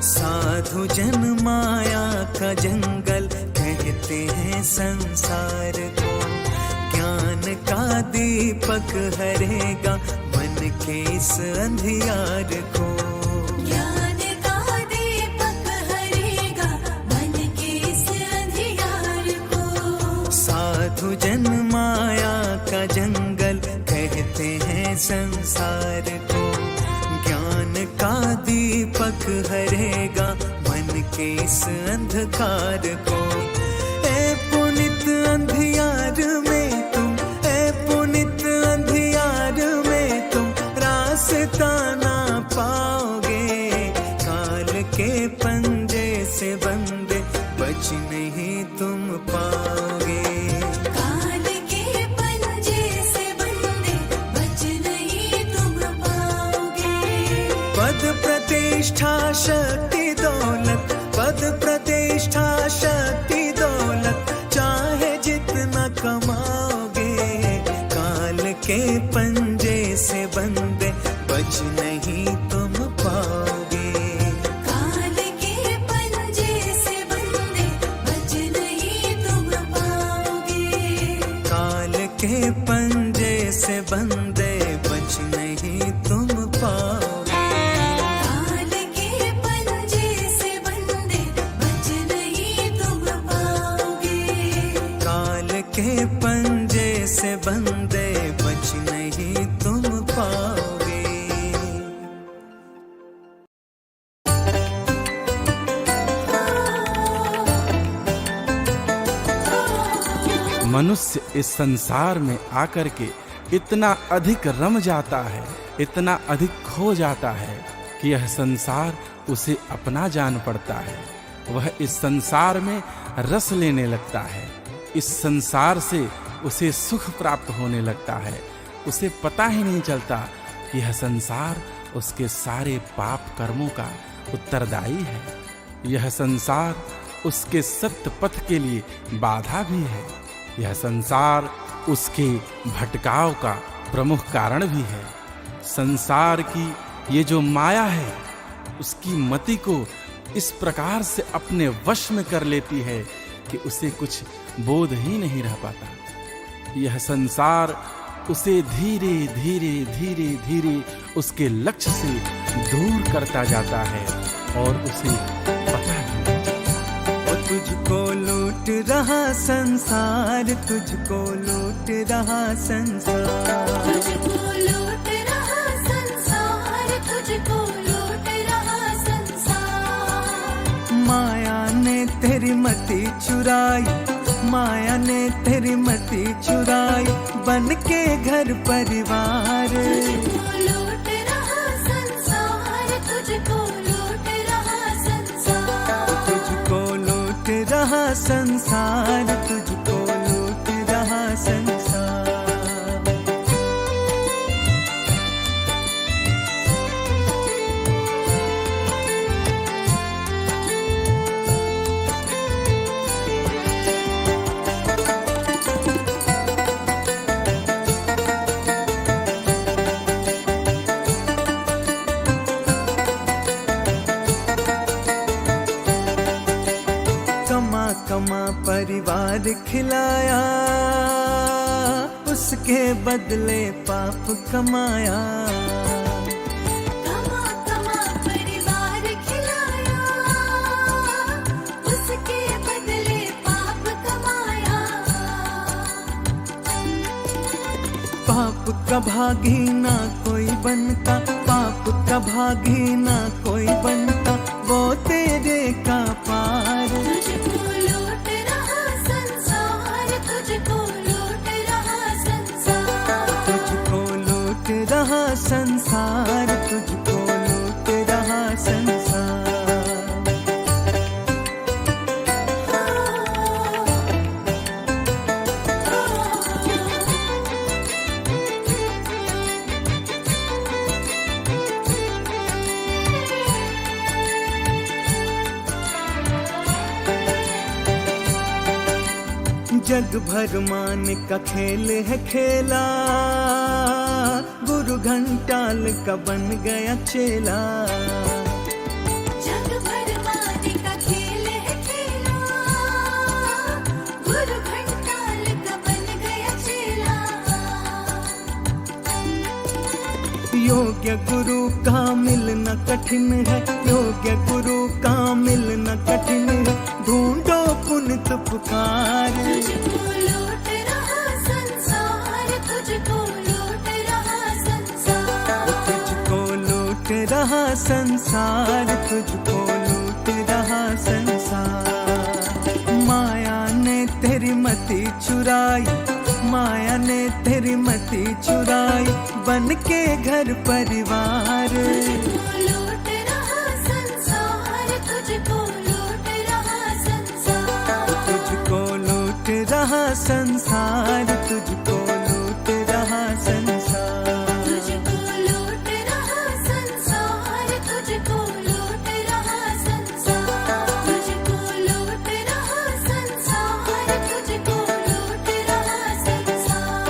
साधु जन माया का जंगल कहते हैं संसार को। ज्ञान का दीपक हरेगा मन के इस अंधियार को। ज्ञान का दीपक हरेगा मन के इस अंधियार को। साधु जन माया का जंगल कहते हैं संसार को। ज्ञान का दीपक हरेगा मन के इस अंधकार को। ए पुनित अंधियार में तुम, ए पुनित अंधियार में तुम रास्ता ना पाओगे। काल के पंजे से बंदे बच नहीं तुम पाओगे। काल के पंजे से बंदे बच नहीं तुम पाओगे। पद प्रतिष्ठा शक्ति दौलत, पद प्रतिष्ठा शक्ति दौलत चाहे जितना कमाओगे। काल के पंजे से बंदे बच नहीं तुम पाओगे। काल के पंजे से बंदे बच नहीं तुम पाओगे। काल के पंजे से बंदे बच नहीं तुम पाओगे। काल के पंजे से बंदे बच नहीं तुम पाओगे। काल के पंजे से बंदे बच नहीं तुम पाओगे। मनुष्य इस संसार में आकर के इतना अधिक रम जाता है, इतना अधिक खो जाता है कि यह संसार उसे अपना जान पड़ता है। वह इस संसार में रस लेने लगता है। इस संसार से उसे सुख प्राप्त होने लगता है। उसे पता ही नहीं चलता कि यह संसार उसके सारे पाप कर्मों का उत्तरदायी है। यह संसार उसके सत्य पथ के लिए बाधा भी है। यह संसार उसके भटकाव का प्रमुख कारण भी है। संसार की ये जो माया है, उसकी मति को इस प्रकार से अपने वश में कर लेती है कि उसे कुछ बोध ही नहीं रह पाता। यह संसार उसे धीरे धीरे धीरे धीरे उसके लक्ष्य से दूर करता जाता है और उसे पता नहीं चलता। तुझको लूट रहा संसार, तुझको लूट रहा संसार। तुझको लूट रहा संसार, तुझको लूट रहा संसार। माया ने तेरी मति चुराई, माया ने तेरी मति चुराई, बन के घर परिवार। तुझको लूट रहा संसार, तुझको लूट रहा संसार। तुझको लूट रहा संसार, तुझको लूट रहा संसार। परिवार खिलाया, उसके बदले पाप कमाया। कमा कमा परिवार खिलाया, उसके बदले पाप कमाया। पाप का भागी ना कोई बनता, पाप का भागी ना कोई बनता, वो तेरे का पार। तुझको लूट रहा संसार, तुझको लूट रहा संसार। तुझको लूट रहा संसार, तुझको लूट रहा संसार। जग भर मान का खेल है खेला, गुरु घंटाल का बन गया चेला। जग भर माने का खेल है खेला, गुरु घंटाल का बन गया चेला। योग्य गुरु का मिलना कठिन है, योग्य गुरु का मिलना कठिन है, ढूंढो पुनित पुकार। तुझको लूट रहा संसार, तुझको लूट रहा संसार। तुझको लूट रहा संसार, तुझको लूट रहा संसार। माया ने तेरी मति चुराई, माया ने तेरी मति चुराई, बन के घर परिवार। तुझको लूट रहा संसार, तुझको लूट रहा संसार। तुझको लूट रहा संसार, तुझको लूट रहा संसार। तुझको लूट रहा संसार, तुझको लूट रहा संसार। तुझको लूट रहा संसार, तुझको लूट रहा संसार।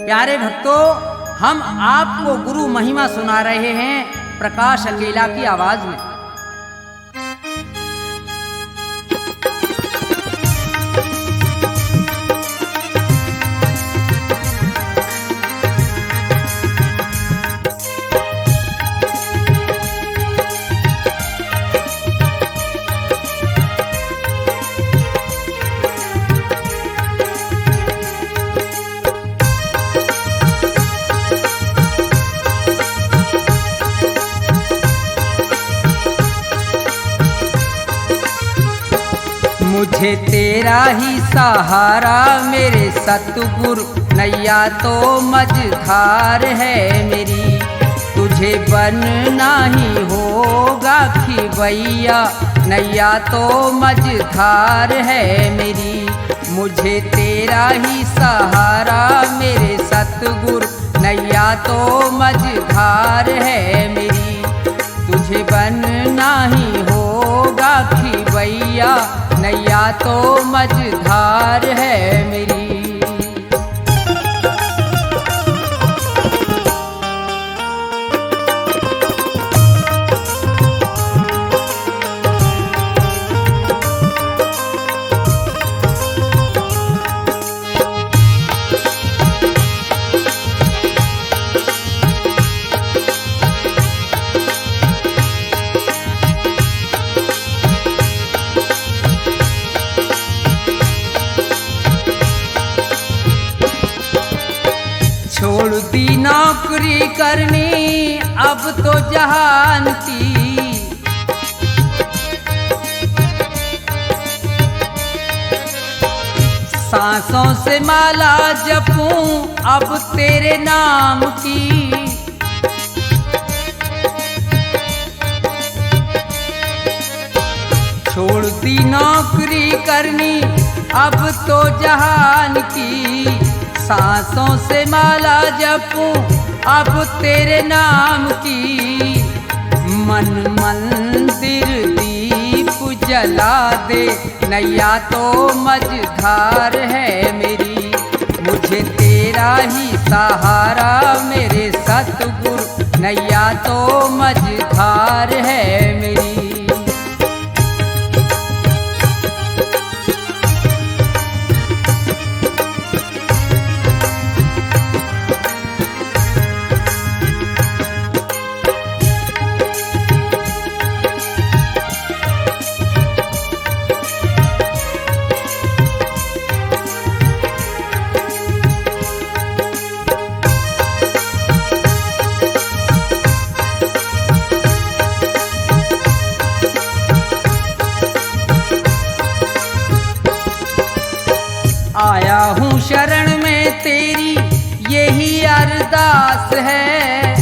प्यारे भक्तों, हम आपको गुरु महिमा सुना रहे हैं प्रकाश अकेला की आवाज में। मुझे तेरा ही सहारा मेरे सतगुरु, नैया तो मझधार है मेरी। तुझे बनना ही होगा खिवैया, नैया तो मझधार है मेरी। मुझे तेरा ही सहारा मेरे सतगुरु, नैया तो मझधार है मेरी। तुझे बनना ही होगा खिवैया, नैया तो मझधार है मेरी। छोड़ दी नौकरी करनी अब तो जहान की, सांसों से माला जपूं अब तेरे नाम की। छोड़ दी नौकरी करनी अब तो जहान की, सांसों से माला जपूं अब तेरे नाम की। मन मंदिर दीप जला दे, नैया तो मझधार है मेरी। मुझे तेरा ही सहारा मेरे सतगुरु, नैया तो मझधार है मेरी। आया हूँ शरण में तेरी यही अरदास है,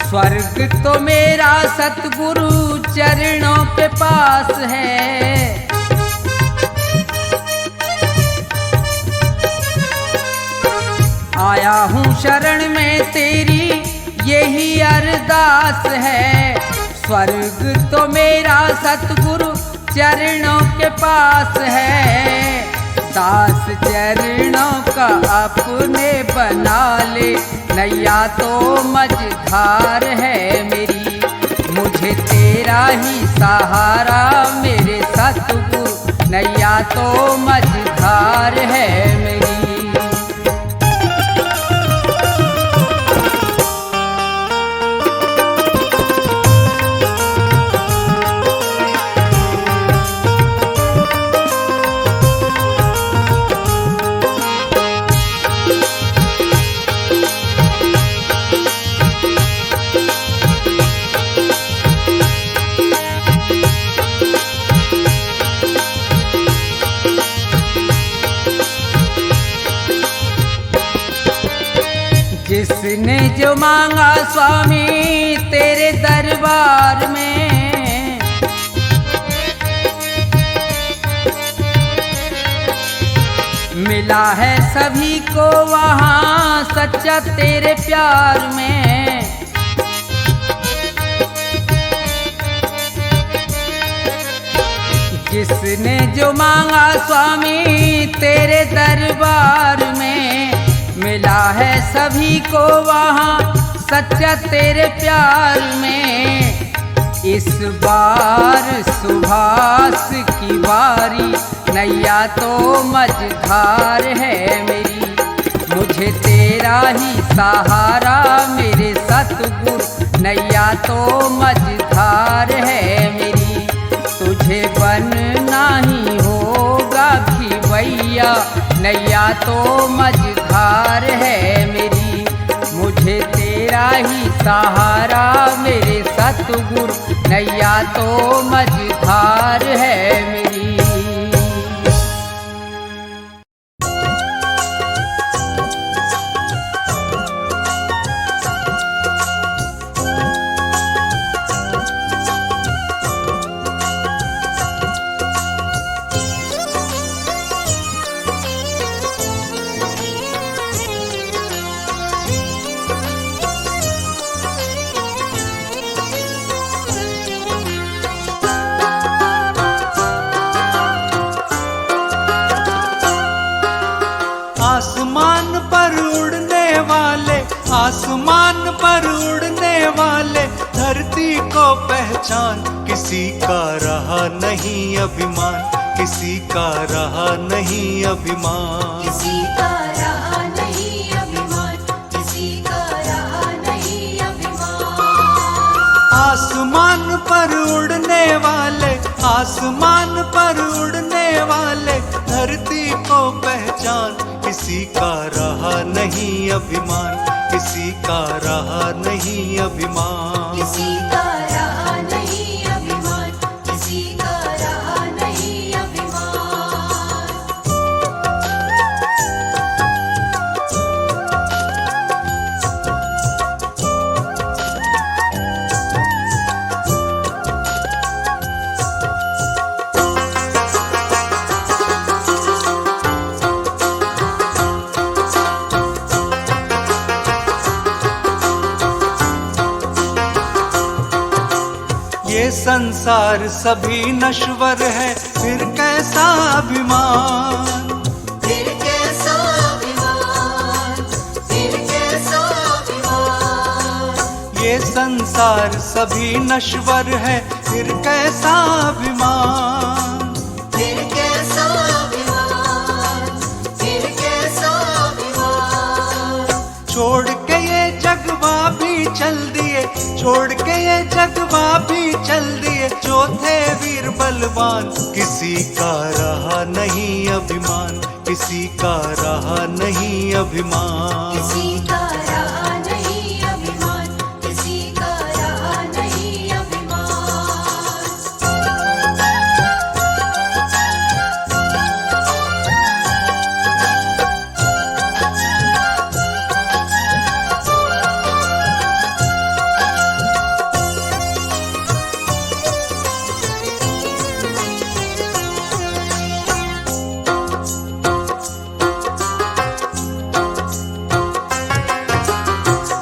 स्वर्ग तो मेरा सतगुरु चरणों के पास है। आया हूँ शरण में तेरी यही अरदास है, स्वर्ग तो मेरा सतगुरु चरणों के पास है। दास चरणों का अपने बना ले, नैया तो मझधार है मेरी। मुझे तेरा ही सहारा मेरे सतगुरु, नैया तो मझधार है मेरी। जिसने जो मांगा स्वामी तेरे दरबार में, मिला है सभी को वहाँ सच्चा तेरे प्यार में। जिसने जो मांगा स्वामी तेरे दरबार में, मिला है सभी को वहाँ सच्चा तेरे प्यार में। इस बार सुभाष की बारी, नैया तो मझधार है मेरी। मुझे तेरा ही सहारा मेरे सतगुरु, नैया तो मझधार है मेरी। तुझे बनना ही होगा खिवैया, नैया तो मझधार है मेरी। मुझे तेरा ही सहारा मेरे सतगुरु, नैया तो मझधार है मेरी। आसमान पर उड़ने वाले, आसमान पर उड़ने वाले, धरती को पहचान। किसी का रहा नहीं अभिमान, किसी का रहा नहीं अभिमान, किसी का रहा नहीं अभिमान, किसी का रहा नहीं अभिमान। आसमान पर उड़ने वाले, आसमान पर उड़ने वाले, धरती को पहचान। किसी का रहा नहीं अभिमान, किसी का रहा नहीं अभिमान, किसी का रहा नहीं अभिमान, किसी का रहा नहीं अभिमान। ये संसार सभी नश्वर है, फिर कैसा अभिमान, फिर कैसा ये संसार सभी नश्वर है, फिर कैसा अभिमान, फिर कैसा अभिमान, फिर कैसा अभिमान। छोड़ के ये जगवा भी चल दिए, छोड़ के ये जगवा भी चल दिए, जो थे वीर बलवान। किसी का रहा नहीं अभिमान, किसी का रहा नहीं अभिमान, किसी का रहा नहीं अभिमान, किसी का रहा नहीं अभिमान।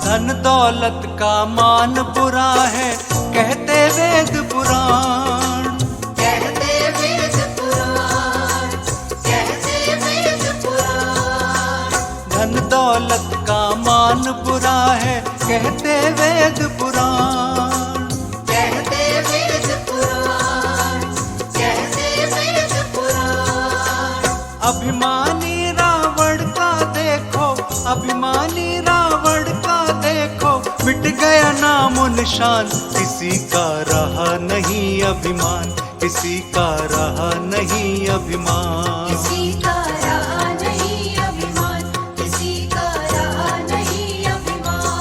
धन दौलत का मान बुरा है, कहते वेद पुराण, कहते वेद पुराण, कहते वेद पुराण। धन दौलत का मान बुरा है, कहते वेद पुराण। कहते वेद पुराण, कहते वेद पुराण। अभिमानी रावण का देखो, अभिमानी रावण का देखो, मिट गया नामो निशान। किसी का रहा नहीं अभिमान, किसी का रहा नहीं अभिमान, किसी का रहा नहीं अभिमान, किसी का रहा नहीं अभिमान।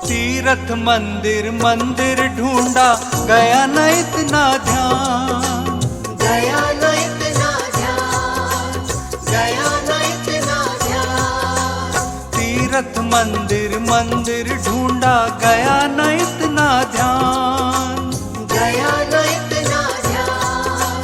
तीर्थ मंदिर मंदिर ढूंढा, गया न इतना ध्यान, गया न इतना ध्यान, गया न इतना ध्यान। तीर्थ मंदिर मंदिर ढूंढा, गया न इतना ध्यान, गया न इतना ध्यान,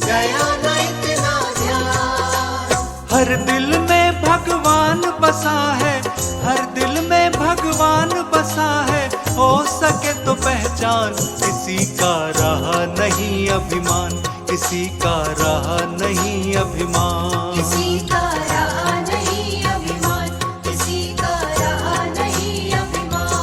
गया न इतना ध्यान। हर दिल में भगवान बसा है, हर दिल में भगवान बसा है, हो सके तो पहचान। किसी का रहा नहीं अभिमान, किसी का रहा नहीं अभिमान, किसी का रहा नहीं अभिमान, किसी का रहा नहीं अभिमान।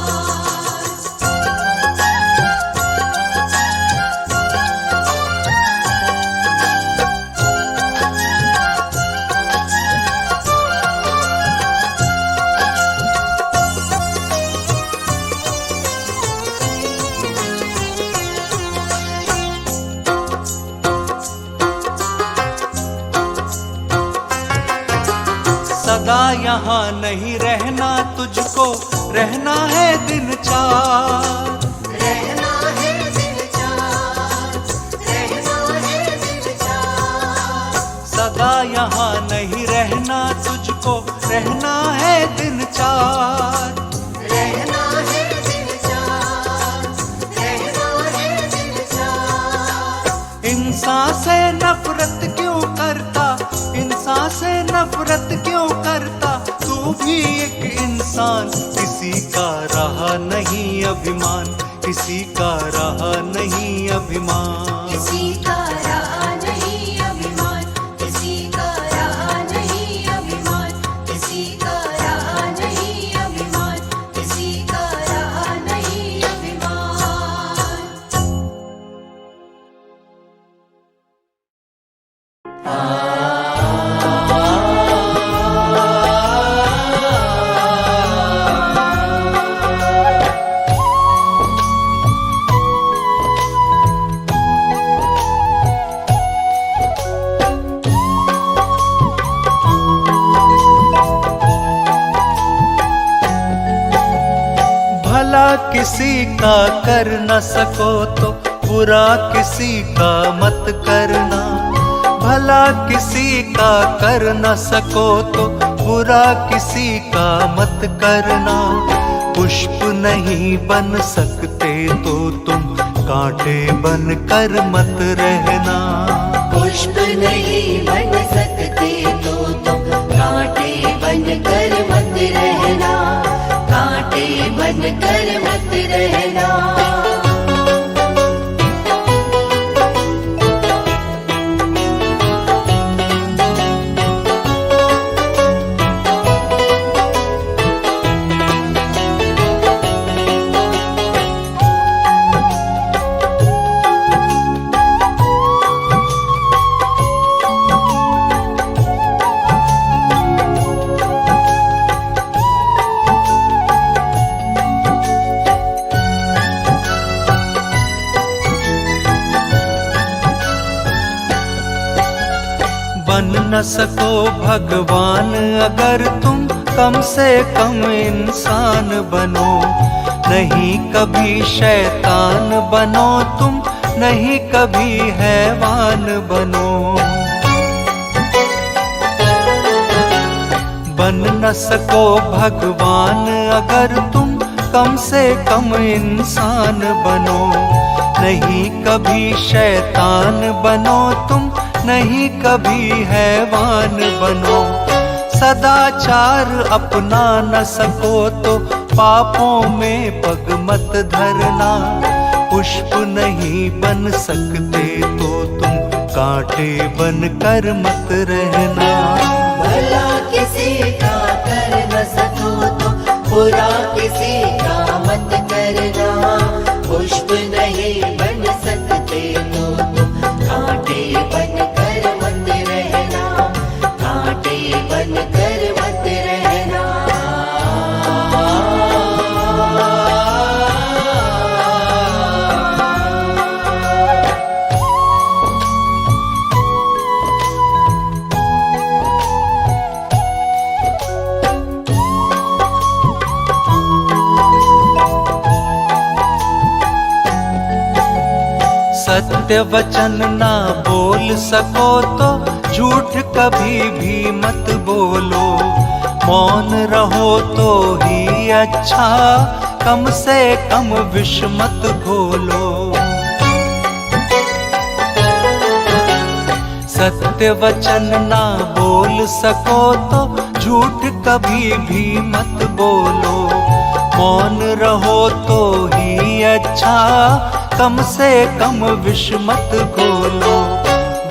सदा यहाँ नहीं रहना तुझको, रहना है दिन चार, रहना है दिन चार, रहना है दिन चार। सदा यहाँ नहीं रहना तुझको, रहना है दिन चार। रहना है दिन चार, रहना है दिन चार। इंसान से नफरत क्यों करता, इंसान से नफरत क्यों करता, तू भी एक इंसान। किसी का रहा नहीं अभिमान, किसी का रहा नहीं अभिमान, किसी का रहा नहीं अभिमान, किसी का रहा नहीं अभिमान, किसी का रहा नहीं अभिमान, किसी का रहा नहीं अभिमान। भला किसी का कर न सको तो बुरा किसी का मत करना, भला किसी का कर न सको तो बुरा किसी का मत करना। पुष्प नहीं बन सकते तो तुम कांटे बन कर मत रहना। पुष्प नहीं बन सकते तो तुम कांटे बन कर मत रहना, कांटे बन कर मत रहना। बन न सको भगवान अगर तुम कम से कम इंसान बनो, नहीं कभी शैतान बनो तुम, नहीं कभी हैवान बनो। बन न सको भगवान अगर तुम कम से कम इंसान बनो, नहीं कभी शैतान बनो तुम, नहीं कभी हैवान बनो। सदाचार अपना न सको तो पापों में पग मत धरना। पुष्प नहीं बन सकते तो तुम कांटे बन कर मत रहना। भला किसी का कर न सको तो बुरा किसी का मत करना। पुष्प नहीं बन सकते तो तुम कांटे बन कर मत रहना, कांटे बन कर मत रहना। सत्य वचन ना बोल सको तो झूठ कभी भी मत बोलो। मौन रहो तो ही अच्छा, कम से कम विष मत घोलो। सत्य वचन ना बोल सको तो झूठ कभी भी मत बोलो। मौन रहो तो ही अच्छा, कम से कम विष मत घोलो।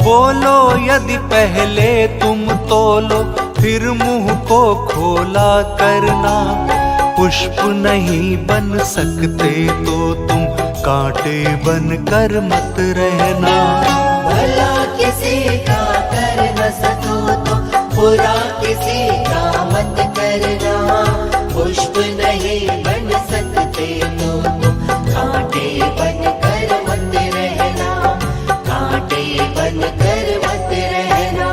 बोलो यदि पहले तुम तोलो, फिर मुंह को खोला करना। पुष्प नहीं बन सकते तो तुम कांटे बन कर मत रहना। भला किसी का कर न सको तो बुरा किसी का मत करना। पुष्प नहीं बन सकते तो तुम कांटे बन कर मत रहना, कांटे बन कर मत रहना।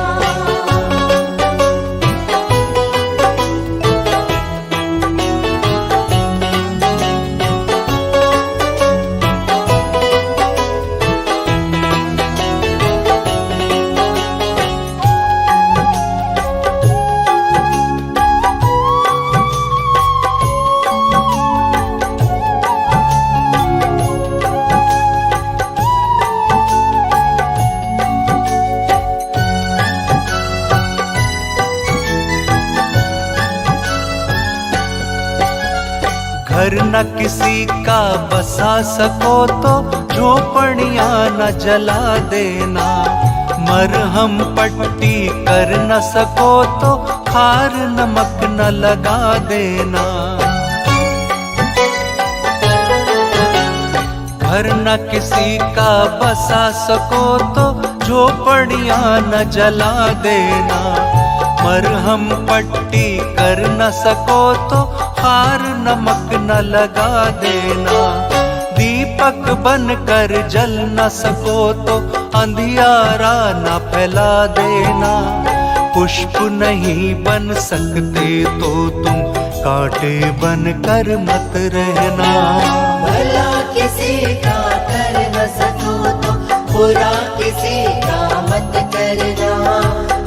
घर न किसी का बसा सको तो झोपड़ियां न जला देना। मरहम पट्टी कर न सको तो खार नमक न लगा देना। घर न किसी का बसा सको तो झोपड़ियां न जला देना। मरहम पट्टी कर न सको तो खार नमक न लगा देना। दीपक बन कर जल न सको तो अंधियारा न फैला देना। पुष्प नहीं बन सकते तो तुम कांटे बन कर मत रहना। भला किसी का कर न सको तो बुरा किसी का मत करना।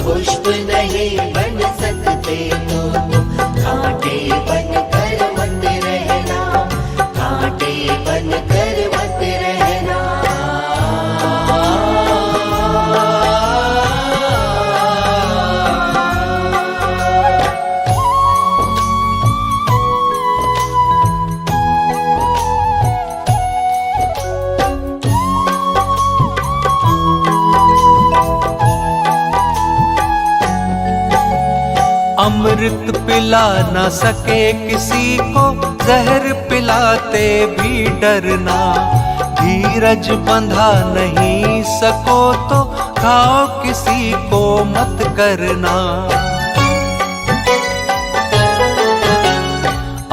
पुष्प नहीं बन सकते तो तुम कांटे बन कर मत रहना, कांटे बन कर मत रहना। अमृत पिला न सके किसी को, जहर पिलाते भी डरना। धीरज बंधा नहीं सको तो खाओ किसी को मत करना।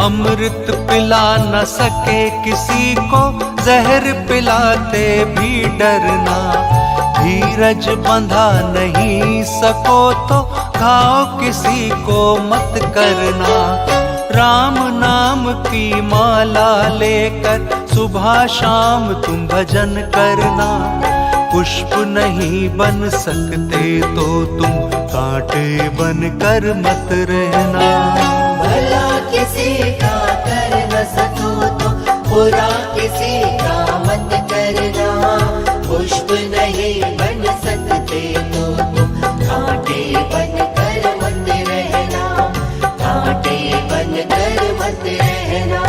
अमृत पिला न सके किसी को, जहर पिलाते भी डरना। धीरज बंधा नहीं सको तो खाओ किसी को मत करना। राम नाम की माला लेकर सुबह शाम तुम भजन करना। पुष्प नहीं बन सकते तो तुम कांटे बन कर मत रहना। भला किसी का कर न सको तो बुरा किसी का मत करना। पुष्प नहीं बन सकते तो तुम कांटे बन कर मत रहना। कांटे बन कर मत रहना।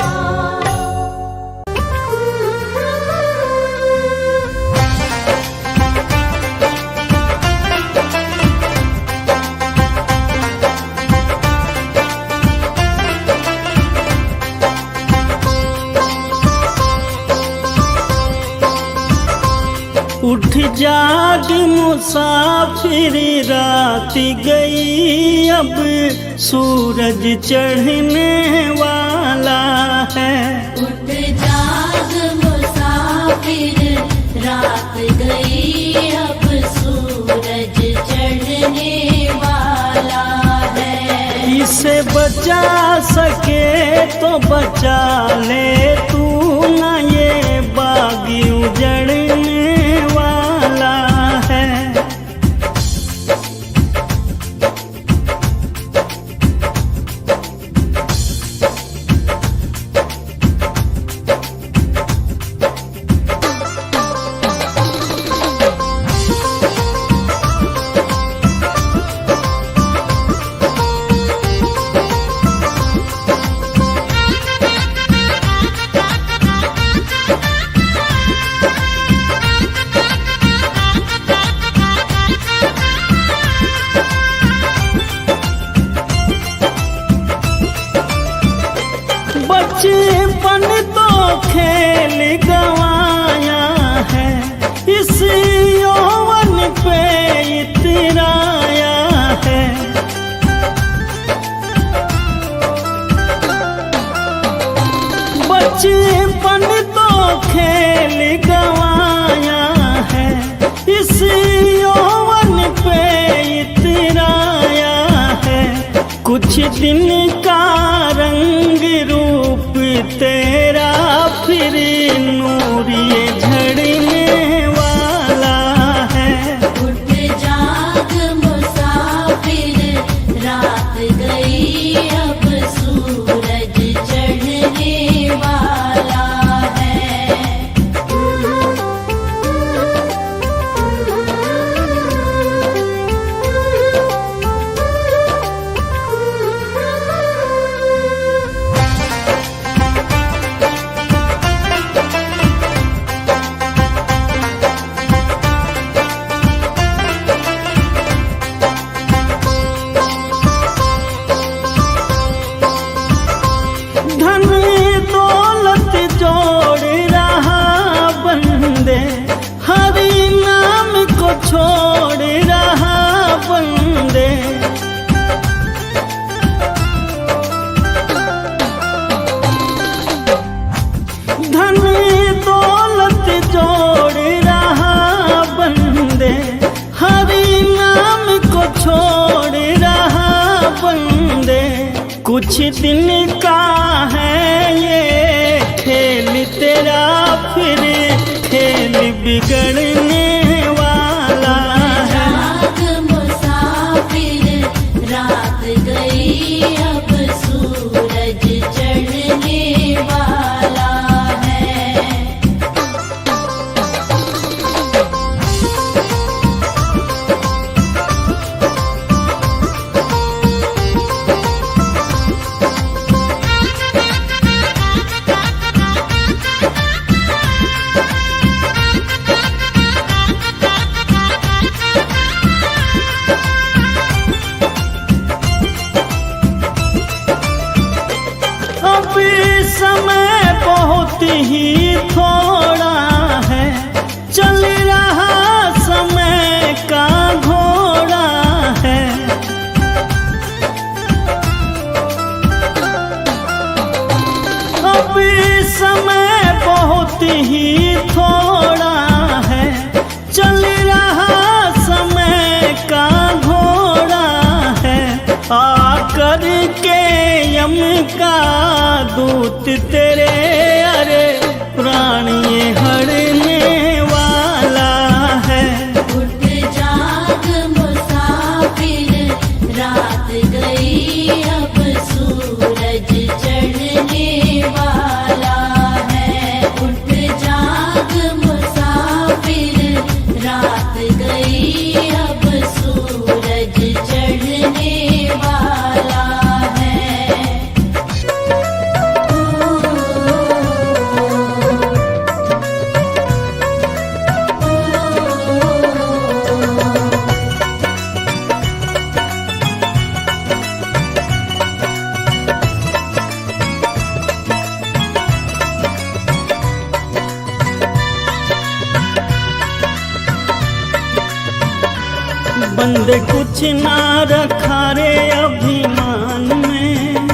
उठ जाग मुसाफिर, रात गई अब सूरज चढ़ने वाला है। उठ जाग मुसाफिर, रात गई अब सूरज चढ़ने वाला है। इसे बचा सके तो बचा ले तू, ना ये बाग उजड़ने वाला है। बचपन तो खेल गवाया है, इस यौवन पे इतराया है। बचपन तो खेल गवाया है, इस यौवन पे इतराया है। कुछ दिन का रंग रूप तेरा फिर नूर ये झड़ने वाला है। उठ जाग मुसाफिर, रात गई अब सूरज चढ़ने वाला है। धन दौलत जोड़ रहा बंदे, हरि नाम को छोड़ रहा बंदे। धन दौलत जोड़ रहा बंदे, हरि नाम को छोड़ रहा बंदे। कुछ दिन का है ये खेल तेरा, फिर खेल बिगड़ने वाला है। जाग मुसाफिर, रात गई अब सूरज चढ़ने वाला है। बहुत ही थोड़ा है, चल रहा समय का घोड़ा है। अब समय बहुत ही थोड़ा है, चल रहा समय का घोड़ा है। आकर के यम का दूत तेरे अरे प्राण ये हरने वाला है। उठ जाग मुसाफिर, रात गई अब सूरज चढ़ने वाला है। उठ जाग मुसाफिर, रात गई अब सूरज चढ़ने वाला है। बंदे कुछ ना रखा रे अभिमान में,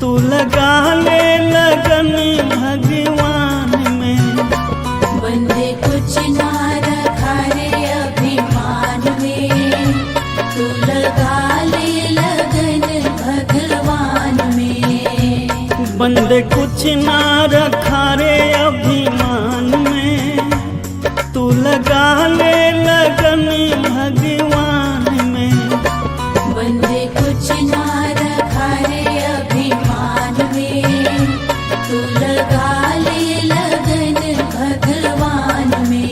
तू लगा ले लगन भगवान में। बंदे कुछ ना रखा रे अभिमान में, तू लगा ले लगन भगवान में। बंदे कुछ ना रखा रे अभिमान में, तू लगा ले लगन भगवान में। बंदे कुछ ना रखा रे अभिमान में, तू लगा ले लगन भगवान में।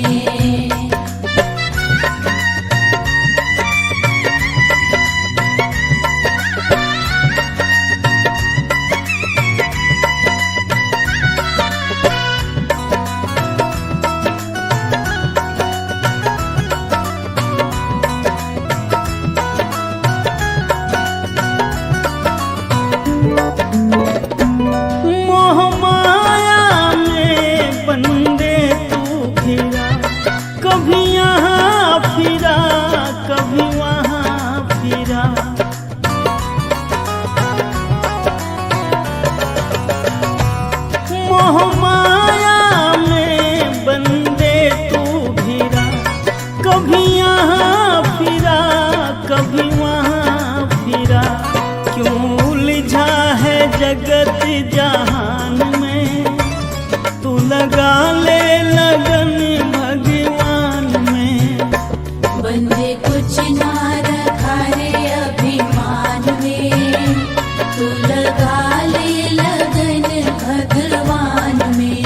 मोह माया में बंदे तू फिरा, कभी यहाँ फिरा कभी वहाँ फिरा। मोह माया में बंदे तू फिरा, कभी यहाँ फिरा कभी वहाँ फिरा। क्यों उलझा है जगत जहान में, तू लगा ले लगन भगवान में। बंदे कुछ ना रखा रे अभिमान में, तू लगा ले लगन भगवान में।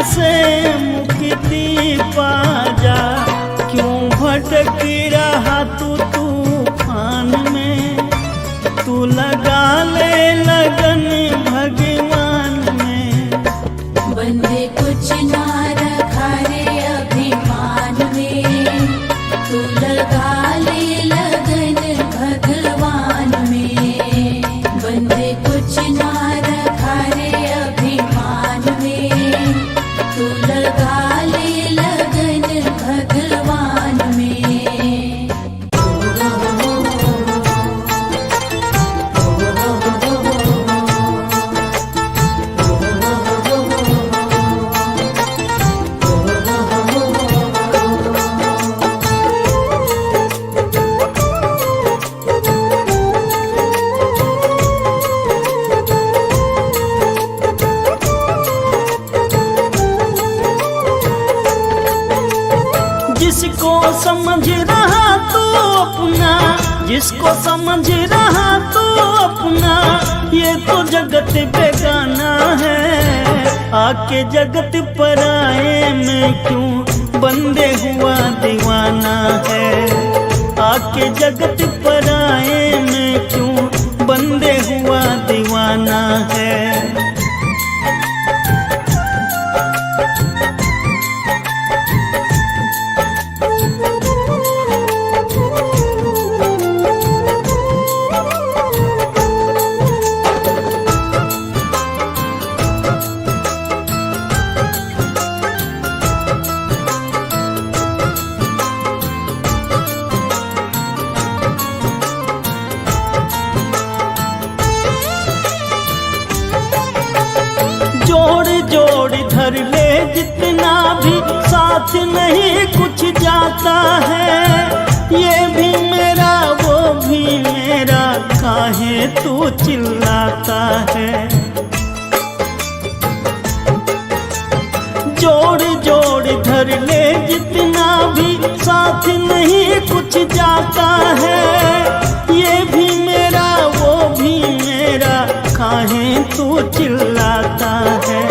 से मुक्ति पा जा। क्यों भटक रहा तू तूफान में, तू लगा ले लगन भगवान में। बंदे कुछ ना रखा रे अभिमान में, तू लगा ले लगन भगवान में। बंदे कुछ ना रखा रे अभिमान में, तू लगा ले लगन भगवान में। जिसको समझ रहा तू अपना, जिसको समझ रहा तू अपना, ये तो जगत बेगाना है। आके जगत पराए में क्यों बंदे हुआ दीवाना है। आके जगत पराए में क्यों बंदे हुआ दीवाना है। जोड़ जोड़ धर ले जितना भी, साथ नहीं कुछ जाता है। ये भी मेरा वो भी मेरा, काहे तू चिल्लाता है। जोड़ जोड़ धर ले जितना भी, साथ नहीं कुछ जाता है। ये भी मेरा वो भी मेरा, काहे तू चिल्लाता है।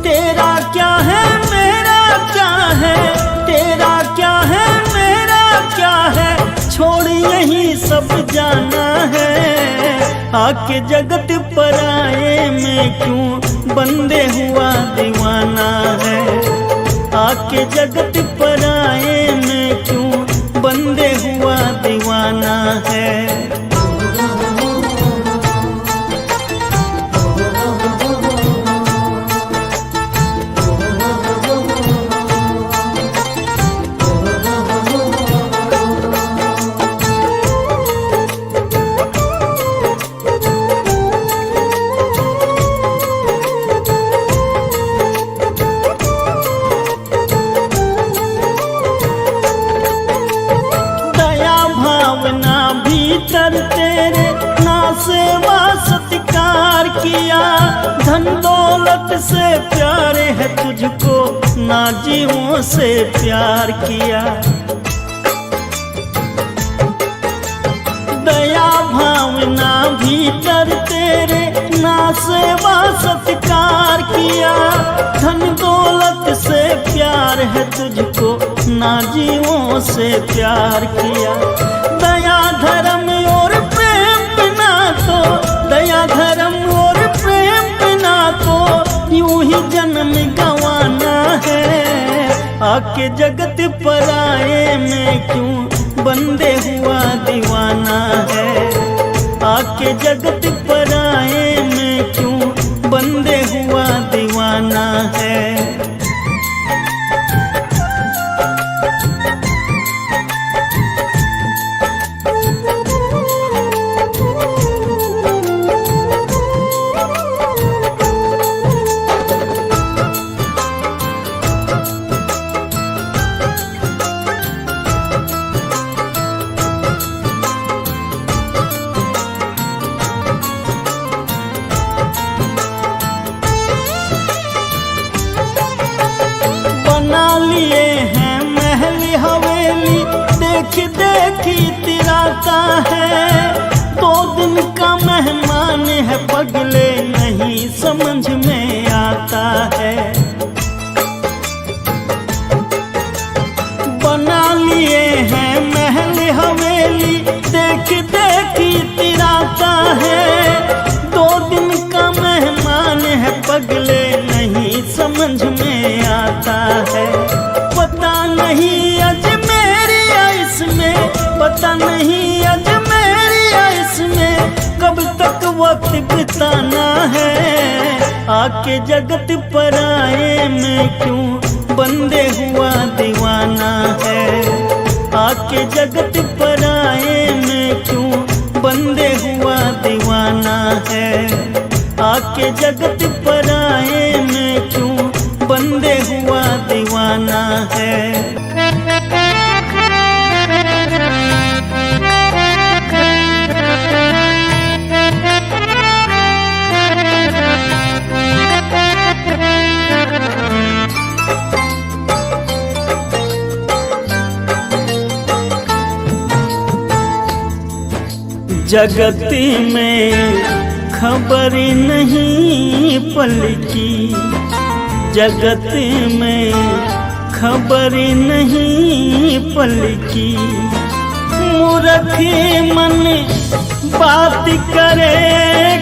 तेरा क्या है मेरा क्या है, तेरा क्या है मेरा क्या है, छोड़ यही सब जाना है। आके जगत पराए में क्यों बंदे हुआ दीवाना है। आके जगत पराए में क्यों बंदे हुआ दीवाना है। भीतर तेरे ना सेवा सत्कार किया। धन दौलत से प्यार है तुझको, ना जीवों से प्यार किया। दया भावना भीतर तेरे ना सेवा सत्कार किया। धन दौलत से प्यार है तुझको, ना जीवों से प्यार किया। दया धर्म और प्रेम बिना तो, दया धर्म और प्रेम बिना तो यूं ही जन्म गंवाना है। आके जगत पराए में क्यों बंदे हुआ दीवाना है। आके जगत पराए में क्यों बंदे हुआ दीवाना है। देखी तिराता है। 2 दिन का मेहमान है, पगले नहीं समझ में आता है। आके जगत पराए में क्यों बंदे हुआ दीवाना है। आके जगत पराए में क्यों बंदे हुआ दीवाना है। आके जगत पराए में क्यों बंदे हुआ दीवाना है। जगत में खबर नहीं पल की, जगत में खबर नहीं पल की। मूर्ख मन बात करे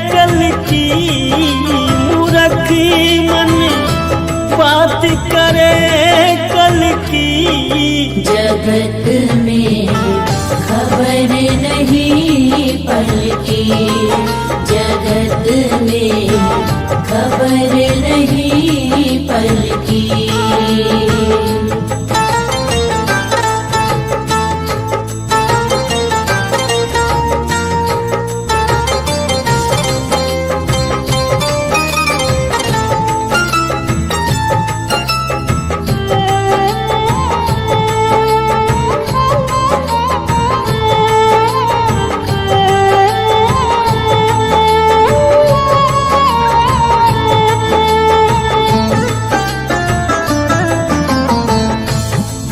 कल की, मूर्ख मन बात करे कल की। जगत में खबर नहीं पल की, जगत में खबर नहीं पल की।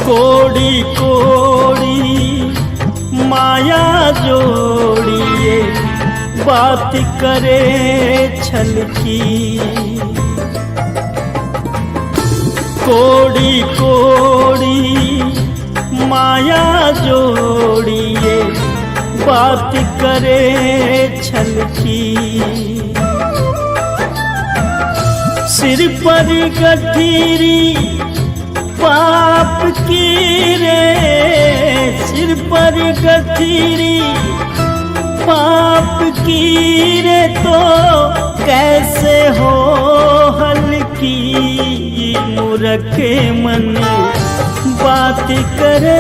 कोड़ी कोड़ी माया जोड़िए बात करे छल की। कोड़ी कोड़ी माया जोड़िए बात करे छल की। सिर पर गठीरी पाप की रे, सिर पर गठीरी पाप की रे, तो कैसे हो हल्की। मूर्ख मन बात करे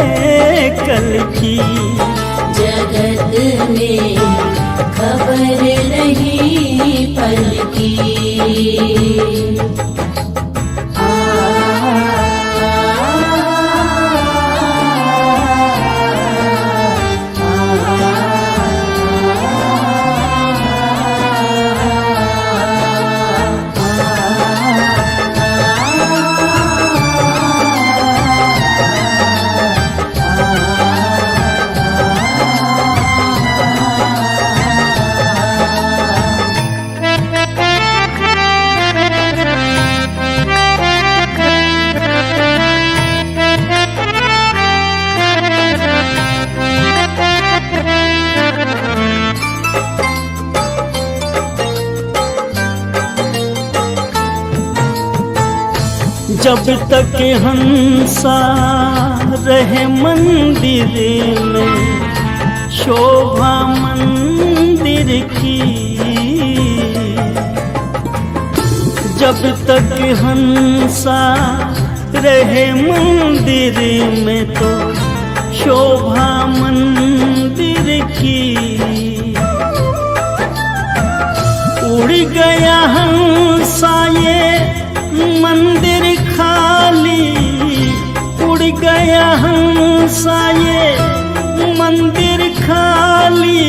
कल की। जगत में खबर नहीं पल की। जब तक हंसा रहे मंदिर में शोभा मंदिर की। जब तक हंसा रहे मंदिर में तो शोभा मंदिर की। उड़ गया हंसा ये मंदिर खाली, उड़ गया हंसा ये मंदिर खाली।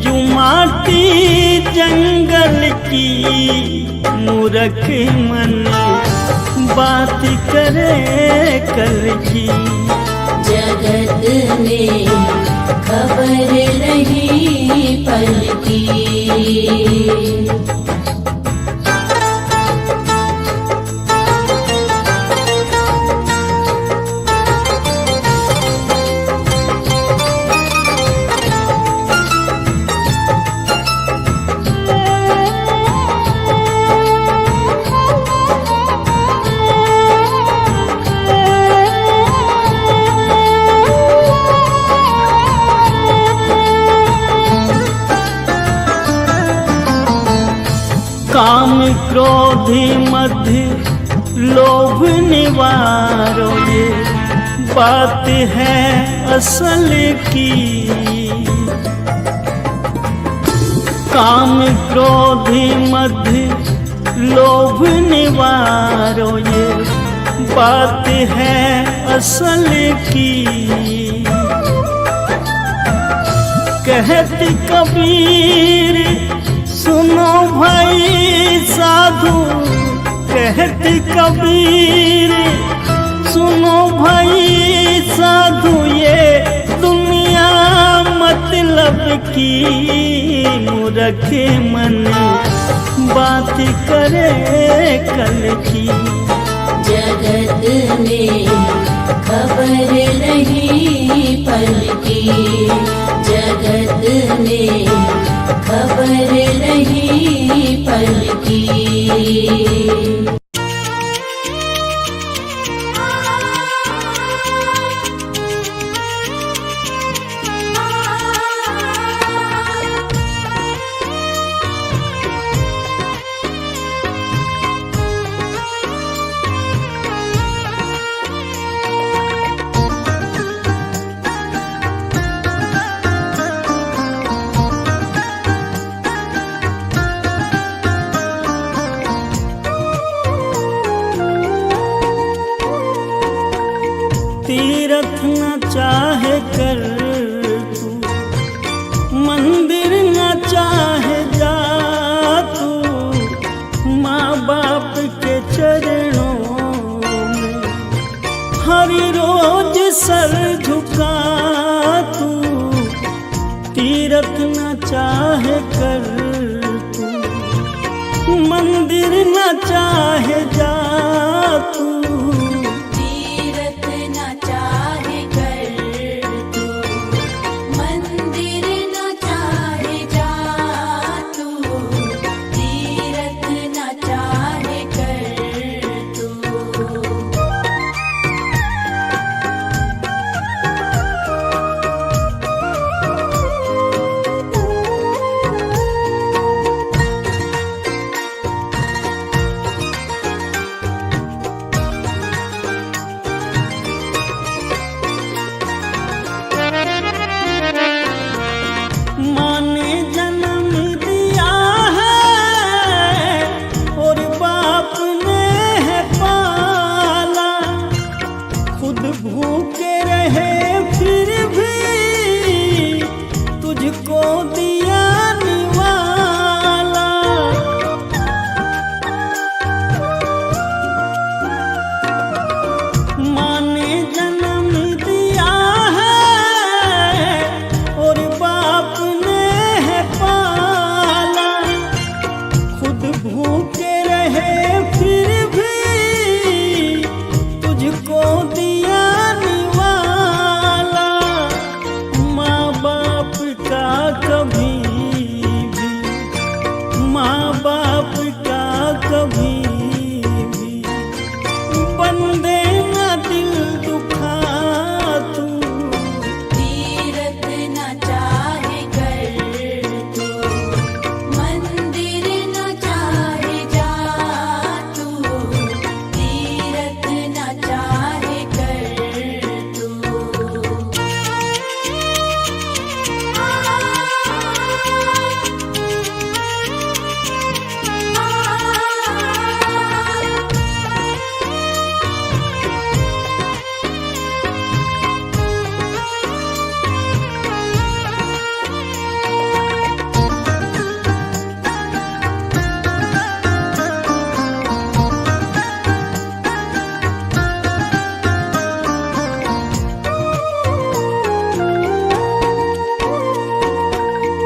जो माटी जंगल की, मूर्ख मन बात करे कल की। जगत में खबर नहीं पल की। काम क्रोधी मध्य लोभ निवारो, ये बात है असल की। काम क्रोधी मध्य लोभ निवारो, ये बात है असल की। कहत कबीर सुनो भाई साधु, कहत कबीर सुनो भाई साधु, ये दुनिया मतलब की। मूर्ख मन बात करे कल की। जगत में खबर नहीं पल की, जगत में खबर नहीं पल की। तीरथ न चाहे कर तू, मंदिर न चाहे जा तू। माँ बाप के चरणों में हर रोज सर झुका तू। तीरथ न चाहे कर तू, मंदिर न चाहे जा तू।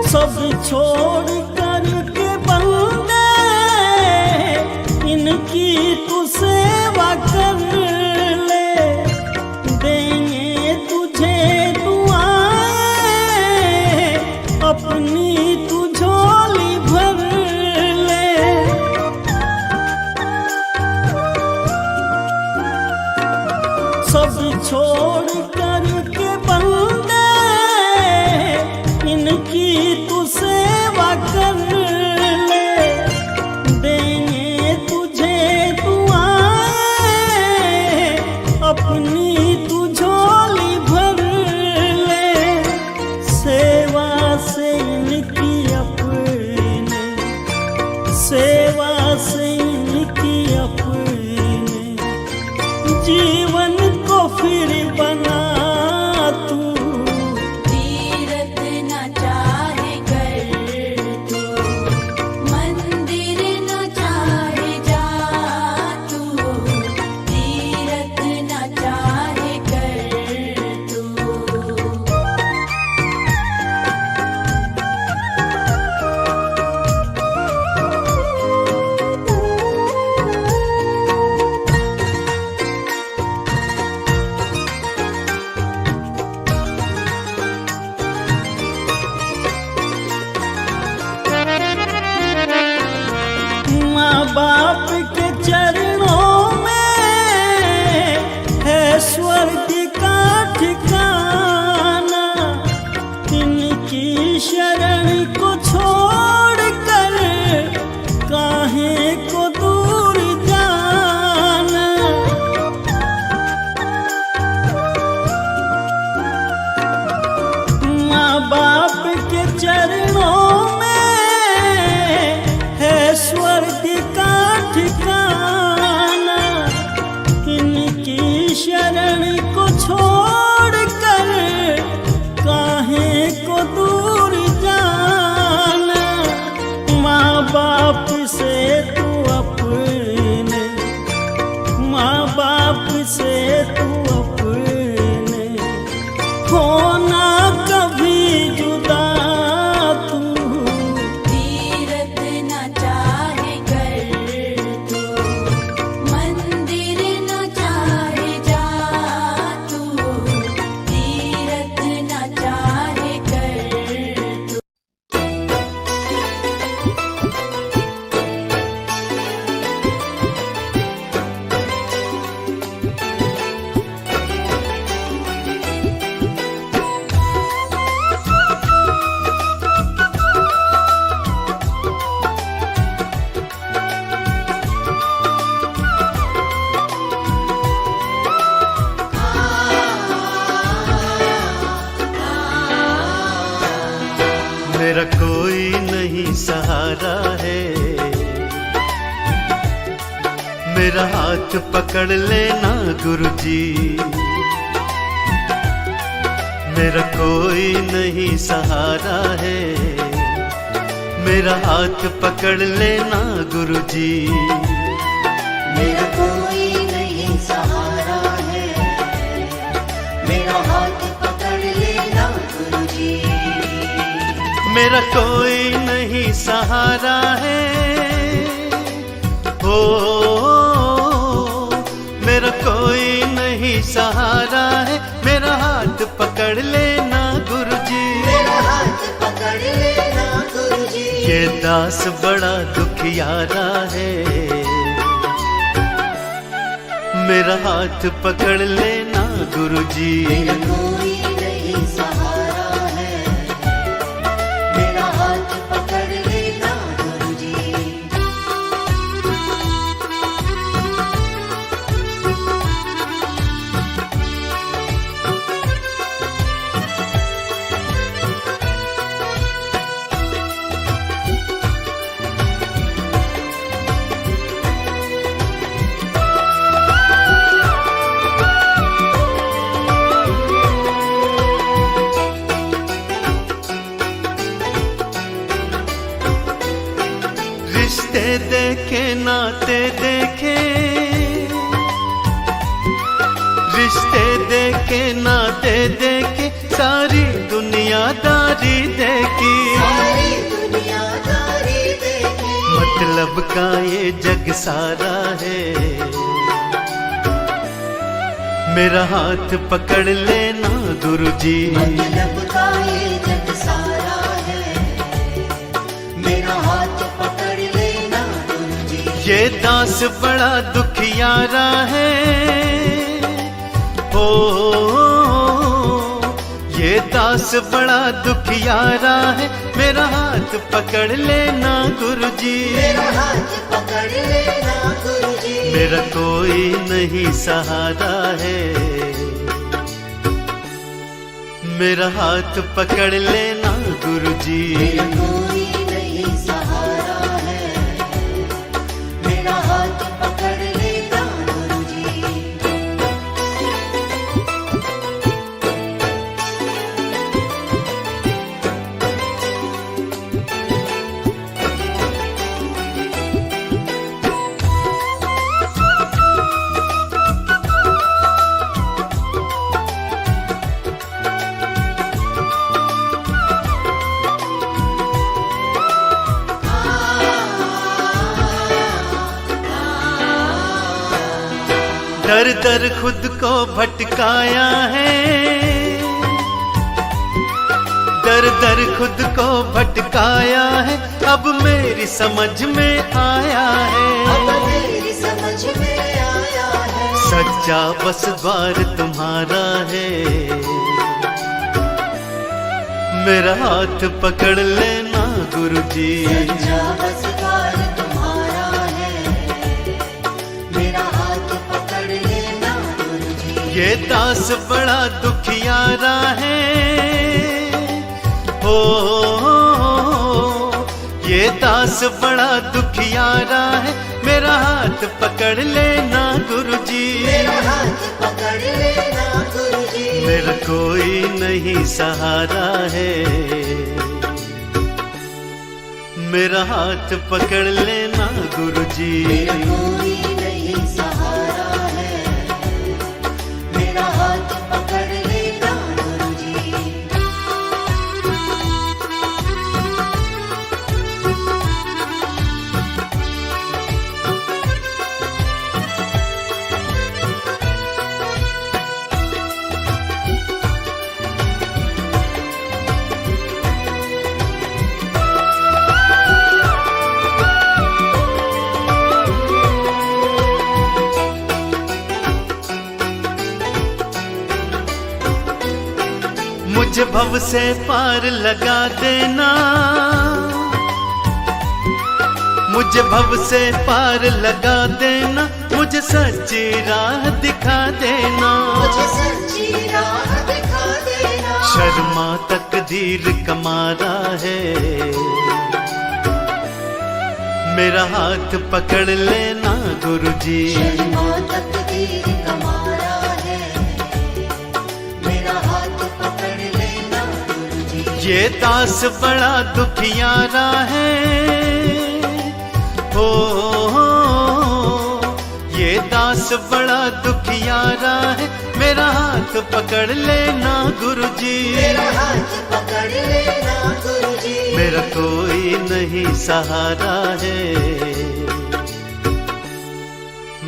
सब छोड़ कर के बंदे इनकी तू सेवा कर ले, देंगे तुझे दुआएं अपनी तू झोली भर ले। सब छोड़ कर के बंदे इनकी तू सेवा कर बाप के चरणों में है स्वर्ग का ठिकाना। इनकी शरण को छोड़कर काहे को दूर जाना। माँ बाप के चरणों में है स्वर्ग का ठिकाना। इनकी शरण को छोड़कर काहे को दूर जाना। माँ बाप से तू अपने, माँ बाप से तू अपने होना कभी जुदा तू। तीरथ न चाहे कर तू, मंदिर न चाहे जा तू, तीरथ न चाहे कर तू। मेरा कोई नहीं सहारा है, मेरा हाथ पकड़ लेना गुरुजी। मेरा कोई नहीं सहारा है, मेरा हाथ पकड़ लेना गुरुजी। मेरा कोई नहीं सहारा है, मेरा हाथ पकड़ लेना गुरुजी। मेरा कोई नहीं सहारा है, ओ मेरा कोई नहीं सहारा है, मेरा हाथ पकड़ लेना गुरुजी। मेरा हाथ पकड़ लेना गुरुजी। ये दास बड़ा दुखियारा है, मेरा हाथ पकड़ लेना गुरुजी। मेरा कोई नहीं सहारा है, मेरा हाथ पकड़ लेना गुरुजी। रिश्ते देखे नाते देखे, रिश्ते देखे नाते देखे, सारी दुनियादारी देखी। सारी दुनियादारी देखी, मतलब का ये जग सारा है, मेरा हाथ पकड़ लेना गुरुजी। मतलब का ये जग सारा है, मेरा हाथ पकड़ लेना गुरुजी। ये दास बड़ा दुखियारा है, ओ ये दास बड़ा दुखियारा है, मेरा हाथ पकड़ लेना गुरुजी। मेरा हाथ पकड़ लेना गुरुजी। मेरा कोई नहीं सहारा है, मेरा हाथ पकड़ लेना गुरुजी। मेरा कोई नहीं सहारा है, मेरा हाथ पकड़ लेना गुरुजी। दर दर खुद को भटकाया है, दर दर दर खुद को भटकाया है, अब मेरी समझ में आया अब है। मेरी समझ में आया है। सच्चा बस द्वार तुम्हारा है, मेरा हाथ पकड़ लेना गुरुजी। सच्चा बस द्वार तुम्हारा है, मेरा हाथ पकड़ लेना गुरुजी। ये दास बड़ा दुखियारा है, हो ये दास बड़ा दुखियारा है, मेरा हाथ पकड़ लेना गुरुजी। मेरा हाथ पकड़ लेना गुरुजी। मेरा कोई नहीं सहारा है, मेरा हाथ पकड़ लेना गुरुजी। मेरा कोई नहीं सहारा है, मेरा हाथ पकड़ लेना गुरुजी। मुझे भव से पार लगा देना, मुझे भव से पार लगा देना, मुझे सच्ची राह दिखा देना। मुझे सच्ची राह दिखा देना। शर्मा तकदीर कमारा है, मेरा हाथ पकड़ लेना गुरुजी। शर्मा तकदीर कमारा है, मेरा हाथ पकड़ लेना गुरुजी। ये दास बड़ा दुखियारा है, हो ये दास बड़ा दुखियारा है, मेरा हाथ पकड़ लेना गुरुजी। मेरा हाथ पकड़ लेना गुरुजी। मेरा कोई नहीं सहारा है,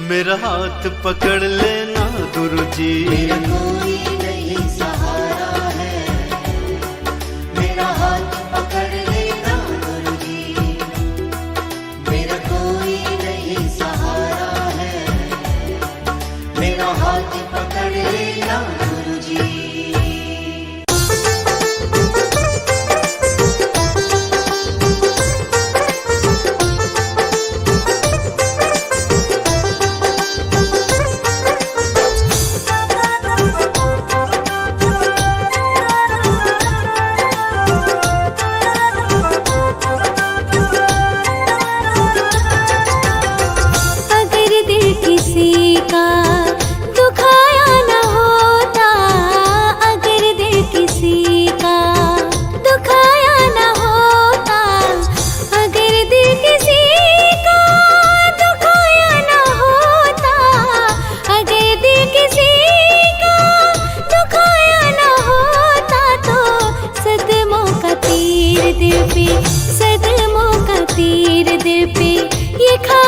मेरा हाथ पकड़ लेना गुरुजी। मेरा कोई नहीं सहारा है, मेरा हाथ पकड़ लेना गुरुजी। मेरा कोई नहीं सहारा है, मेरा हाथ पकड़ लेना गुरुजी। सदमों का तीर दिल पे ये खा